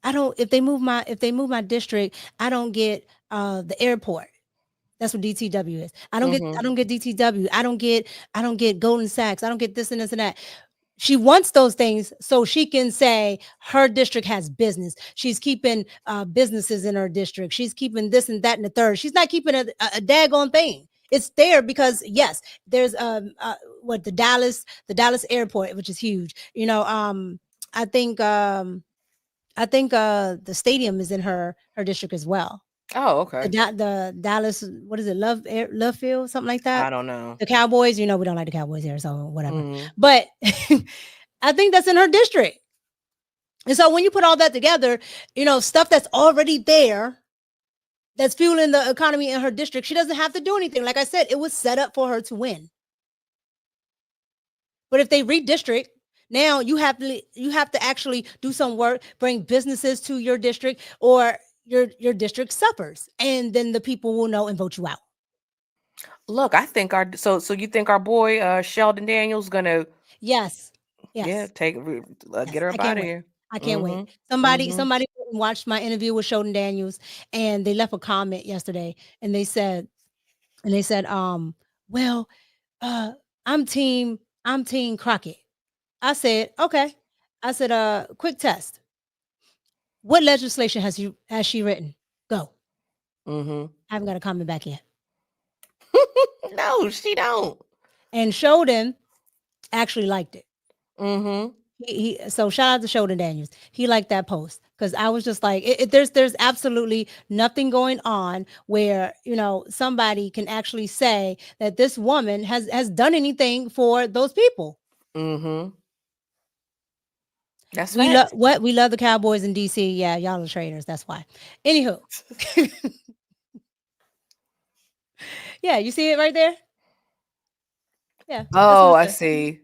if they move my district, I don't get the airport. That's what DTW is. I don't get DTW. I don't get Golden Sachs. I don't get this and this and that. She wants those things so she can say her district has business. She's keeping businesses in her district. She's keeping this and that and the third. She's not keeping a daggone thing. It's there because yes, there's the Dallas airport, which is huge. I think the stadium is in her district as well. Oh, okay. The Dallas, what is it? Love Field, something like that. I don't know. The Cowboys, we don't like the Cowboys here, so whatever. But I think that's in her district. And so when you put all that together, stuff that's already there, that's fueling the economy in her district, she doesn't have to do anything. Like I said, it was set up for her to win. But if they redistrict, now you have to actually do some work, bring businesses to your district, or your district suffers, and then the people will know and vote you out. Look, I think so you think our boy Sheldon Daniels gonna yes get her up out of here. I can't wait. Mhm. Somebody watched my interview with Sheldon Daniels, and they left a comment yesterday, and they said, well, I'm team Crockett. I said, okay. I said, quick test. What legislation has she written? Go. I haven't got a comment back yet. No, she don't. And Sheldon actually liked it. So shout out to Sheldon Daniels. He liked that post, because I was just like, there's absolutely nothing going on where somebody can actually say that this woman has done anything for those people. That's we love the Cowboys in DC. Yeah, y'all are traitors. That's why. Anywho, yeah, you see it right there. Yeah. Oh, I see.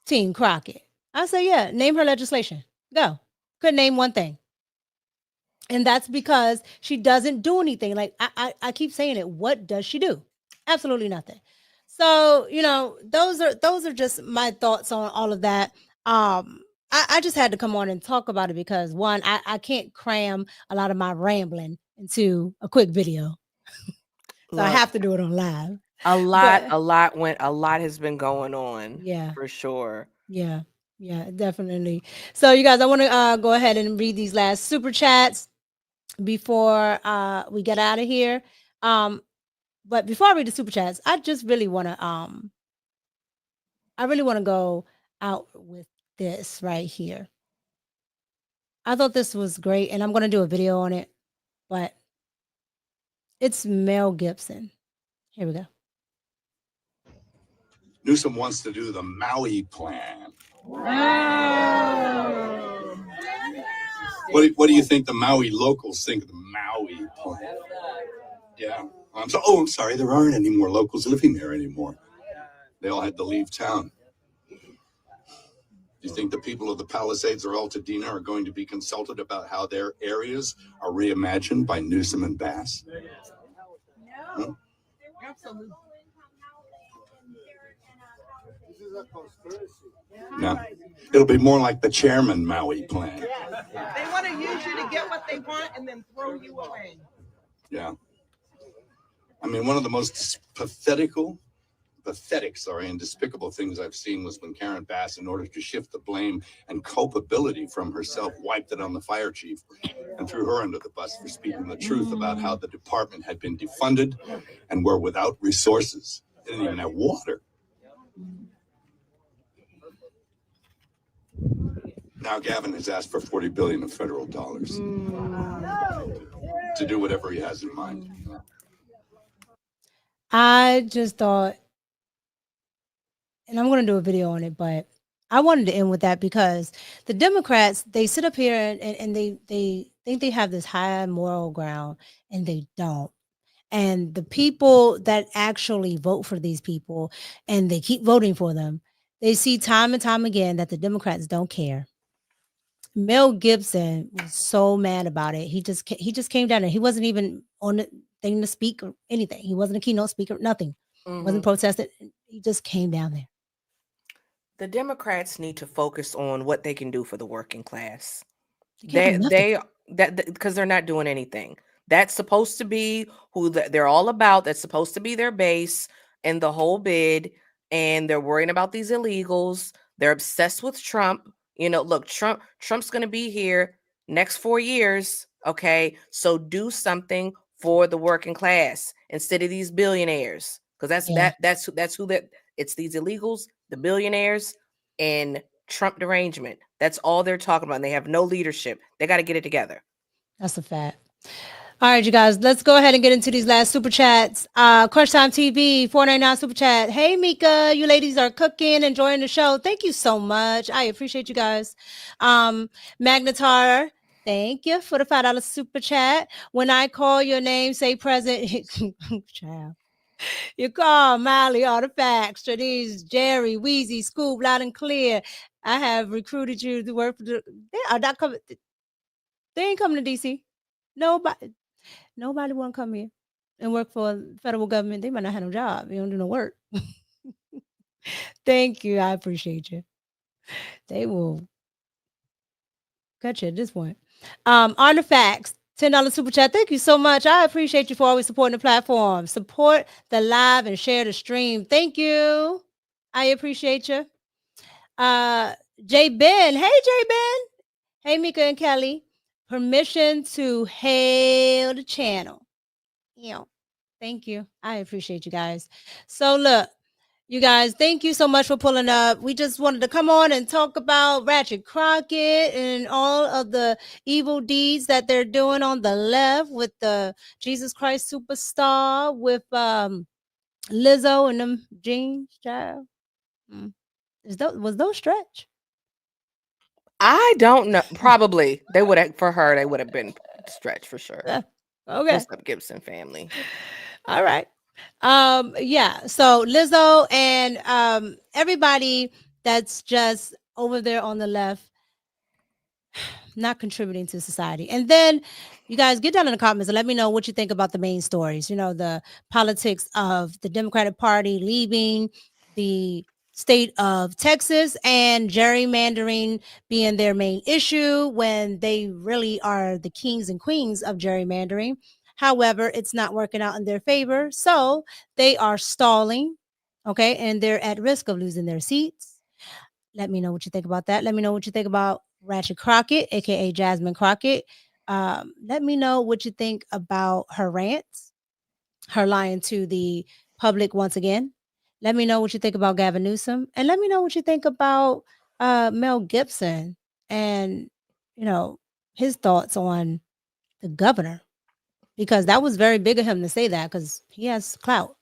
Team Crockett. I say, yeah, name her legislation. Go. Couldn't name one thing. And that's because she doesn't do anything. Like I keep saying it. What does she do? Absolutely nothing. So, those are just my thoughts on all of that. I just had to come on and talk about it because, one, I can't cram a lot of my rambling into a quick video. So I have to do it on live. A lot has been going on. Yeah. For sure. Yeah, definitely. So you guys, I want to go ahead and read these last super chats before we get out of here. But before I read the super chats, I just really want to go out with this right here. I thought this was great, and I'm going to do a video on it, but it's Mel Gibson. Here we go. Newsom wants to do the Maui plan. What do you think the Maui locals think of the Maui plan? Yeah. I'm sorry, there aren't any more locals living there anymore. They all had to leave town. Do you think the people of the Palisades or Altadena are going to be consulted about how their areas are reimagined by Newsom and Bass? No. Absolutely. No. It'll be more like the chairman Maui plan. They want to use you to get what they want and then throw you away. Yeah. I mean, one of the most pathetic and despicable things I've seen was when Karen Bass, in order to shift the blame and culpability from herself, wiped it on the fire chief and threw her under the bus for speaking the truth about how the department had been defunded and were without resources. They didn't even have water. Now Gavin has asked for $40 billion of federal dollars to do whatever he has in mind. I just thought, and I'm going to do a video on it, but I wanted to end with that because the Democrats, they sit up here and they think they have this high moral ground, and they don't. And the people that actually vote for these people and they keep voting for them, they see time and time again that the Democrats don't care. Mel Gibson was so mad about it. He just came down there. He wasn't even on the thing to speak or anything. He wasn't a keynote speaker, nothing. Wasn't protested. He just came down there. The Democrats need to focus on what they can do for the working class. Because they're not doing anything. That's supposed to be who they're all about. That's supposed to be their base and the whole bid. And they're worrying about these illegals. They're obsessed with Trump. Look, Trump's going to be here next 4 years. Okay. So do something for the working class instead of these billionaires. Because it's these illegals, the billionaires, and Trump derangement. That's all they're talking about. And they have no leadership. They got to get it together. That's a fact. All right, you guys, let's go ahead and get into these last super chats. Crunch Time TV, $4.99 super chat. Hey, Mika, you ladies are cooking, enjoying the show. Thank you so much. I appreciate you guys. Magnetar, thank you for the $5 super chat. When I call your name, say present. Child. You call Miley Artifacts, Tradiz, Jerry, Wheezy, Scoop, loud and clear. I have recruited you to work for they are not coming. They ain't coming to DC. Nobody want to come here and work for the federal government. They might not have no job. They don't do no work. Thank you. I appreciate you. They will cut you at this point. Artifacts, $10 super chat. Thank you so much. I appreciate you for always supporting the platform. Support the live and share the stream. Thank you. I appreciate you. J Ben. Hey, J Ben. Hey, Mika and Kelly. Permission to hail the channel. Yeah. Thank you. I appreciate you guys. So look, you guys, thank you so much for pulling up. We just wanted to come on and talk about Ratchet Crockett and all of the evil deeds that they're doing on the left with the Jesus Christ Superstar, with Lizzo and them jeans, child. Was those stretch? I don't know. Probably they would have, for her, they would have been stretched for sure. Okay. What's up, Gibson family? All right. Yeah. So Lizzo and everybody that's just over there on the left, not contributing to society. And then you guys get down in the comments and let me know what you think about the main stories. You know, the politics of the Democratic Party leaving the state of Texas and gerrymandering being their main issue when they really are the kings and queens of gerrymandering. However, it's not working out in their favor. So they are stalling. Okay. And they're at risk of losing their seats. Let me know what you think about that. Let me know what you think about Ratchet Crockett, aka Jasmine Crockett. Let me know what you think about her rants, her lying to the public once again. Let me know what you think about Gavin Newsom, and let me know what you think about Mel Gibson and, you know, his thoughts on the governor, because that was very big of him to say that because he has clout.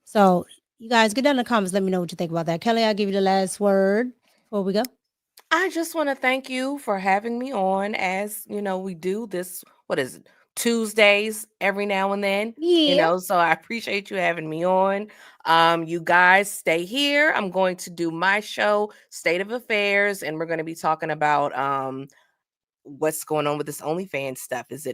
So you guys get down in the comments. Let me know what you think about that. Kelly, I'll give you the last word before we go. I just want to thank you for having me on. As you know, we do this, what is it, Tuesdays every now and then. You know, so I appreciate you having me on. You guys stay here. I'm going to do my show, State of Affairs, and we're going to be talking about what's going on with this OnlyFans stuff. Is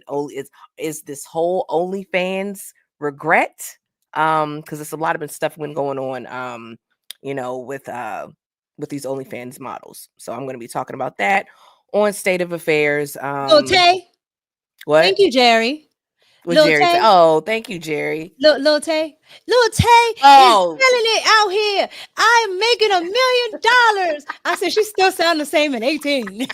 this whole OnlyFans regret? Because there's a lot of stuff been going on you know, with these OnlyFans models. So I'm going to be talking about that on State of Affairs. Lil Tay. What? Thank you, Jerry. What Lil Jerry Tay. said? Oh, thank you, Jerry. Lil Tay. Lil Tay is Oh. selling it out here. I'm making $1 million. I said she still sound the same at 18.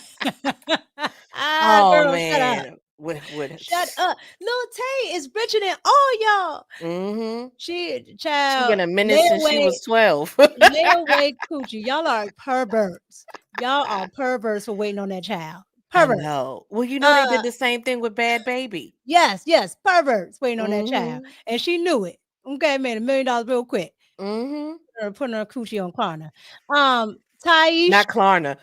Oh Girl, man. shut up. Shut up. Lil Tay is richer than all y'all. Mm-hmm. She been a minute since she was 12. Lay away coochie. Y'all are perverts. Y'all are perverts for waiting on that child. Perverts. No. Well, you know they did the same thing with Bad Baby. Yes, perverts waiting on that child, and she knew it. Okay, made $1 million real quick. Mm-hmm. Putting her coochie on Klarna. Taish, not Klarna.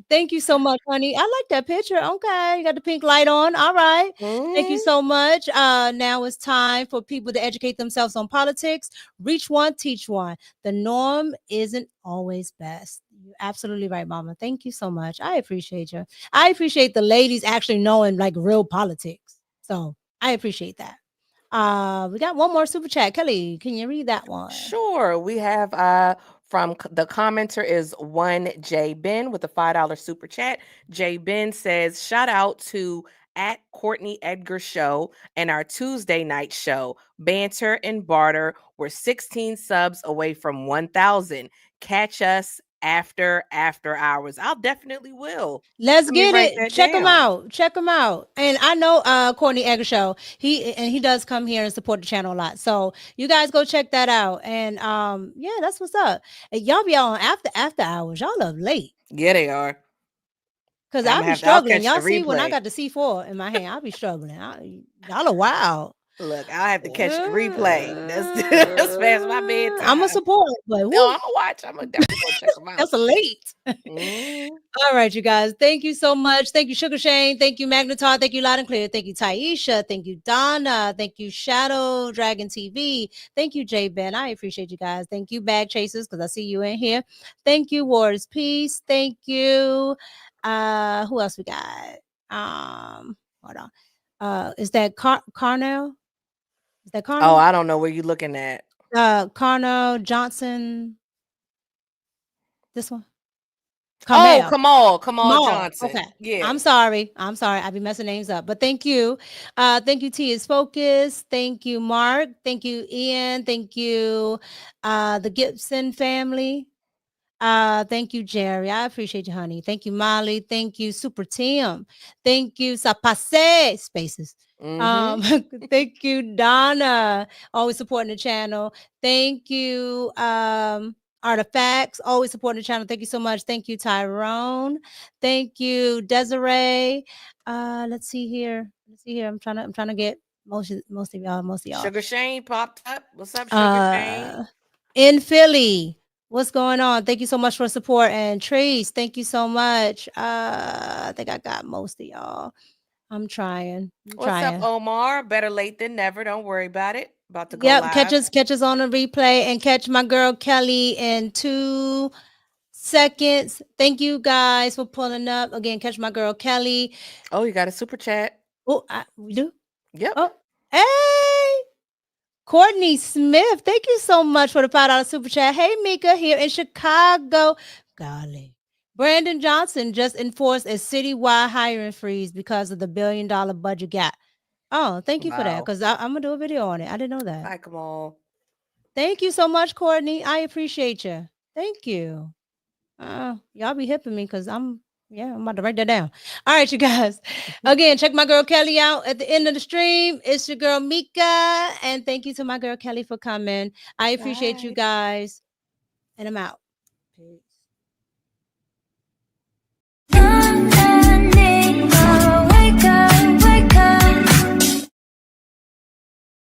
Thank you so much, honey. I like that picture. Okay, you got the pink light on. All right. Thank you so much. Now it's time for people to educate themselves on politics. Reach one, teach one. The norm isn't always best. You're absolutely right, Mama. Thank you so much. I appreciate you. I appreciate the ladies actually knowing like real politics. So I appreciate that. We got one more super chat. Kelly, can you read that one? Sure. We have from the commenter is one J Ben with a $5 super chat. J Ben says, shout out to at Courtney Edgar show and our Tuesday night show. Banter and barter. We're 16 subs away from 1,000. Catch us after hours. I'll definitely will. Let's get it. Check them out. Check them out. And I know Courtney Egger show. He does come here and support the channel a lot. So you guys go check that out. And yeah, that's what's up. And y'all be on after hours. Y'all up late. Yeah, they are. Because I'll be struggling. Y'all see when I got the C4 in my hand, I'll be struggling. Y'all are wild. Look, I'll have to catch the replay. That's past my bedtime. I'm a support, but no, I'm gonna watch. I'm gonna definitely go check them out. That's late. Mhm. All right, you guys. Thank you so much. Thank you, Sugar Shane. Thank you, Magnetar. Thank you, Loud and Clear. Thank you, Taisha. Thank you, Donna. Thank you, Shadow Dragon TV. Thank you, J Ben. I appreciate you guys. Thank you, Bag Chasers, because I see you in here. Thank you, Wars Peace. Thank you. Who else we got? Hold on. Is that Carnell? Is that Carnell? Oh, I don't know where you're looking at. Carnell Johnson. This one. Kamal Kamal Johnson. Okay. Yeah. I'm sorry. I be messing names up. But thank you. Thank you, T is Focus. Thank you, Mark. Thank you, Ian. Thank you, the Gibson family. Thank you, Jerry. I appreciate you, honey. Thank you, Molly. Thank you, Super Tim. Thank you, Sapase Spaces. Thank you, Donna. Always supporting the channel. Thank you, Artifacts, always supporting the channel. Thank you so much. Thank you, Tyrone. Thank you, Desiree. Let's see here. I'm trying to get most of y'all. Sugar Shane popped up. What's up, Sugar Shane? In Philly. What's going on? Thank you so much for support. And Trace, thank you so much. I think I got most of y'all. I'm trying. What's up, Omar? Better late than never. Don't worry about it. About to go Yep, live. catch us on a replay and catch my girl Kelly in 2 seconds. Thank you guys for pulling up. Again, catch my girl Kelly. Oh, you got a super chat. Oh, we do? Yep. Oh, hey. Courtney Smith, thank you so much for the $5 super chat. Hey, Mika, here in Chicago. Golly. Brandon Johnson just enforced a citywide hiring freeze because of the $1 billion budget gap. Oh, thank you for that, because I'm going to do a video on it. I didn't know that. Hi, Kamal. Thank you so much, Courtney. I appreciate you. Thank you. Y'all be hipping me because I'm about to write that down. All right, you guys. Again, check my girl Kelly out at the end of the stream. It's your girl Mika. And thank you to my girl Kelly for coming. I appreciate you guys. And I'm out. Peace.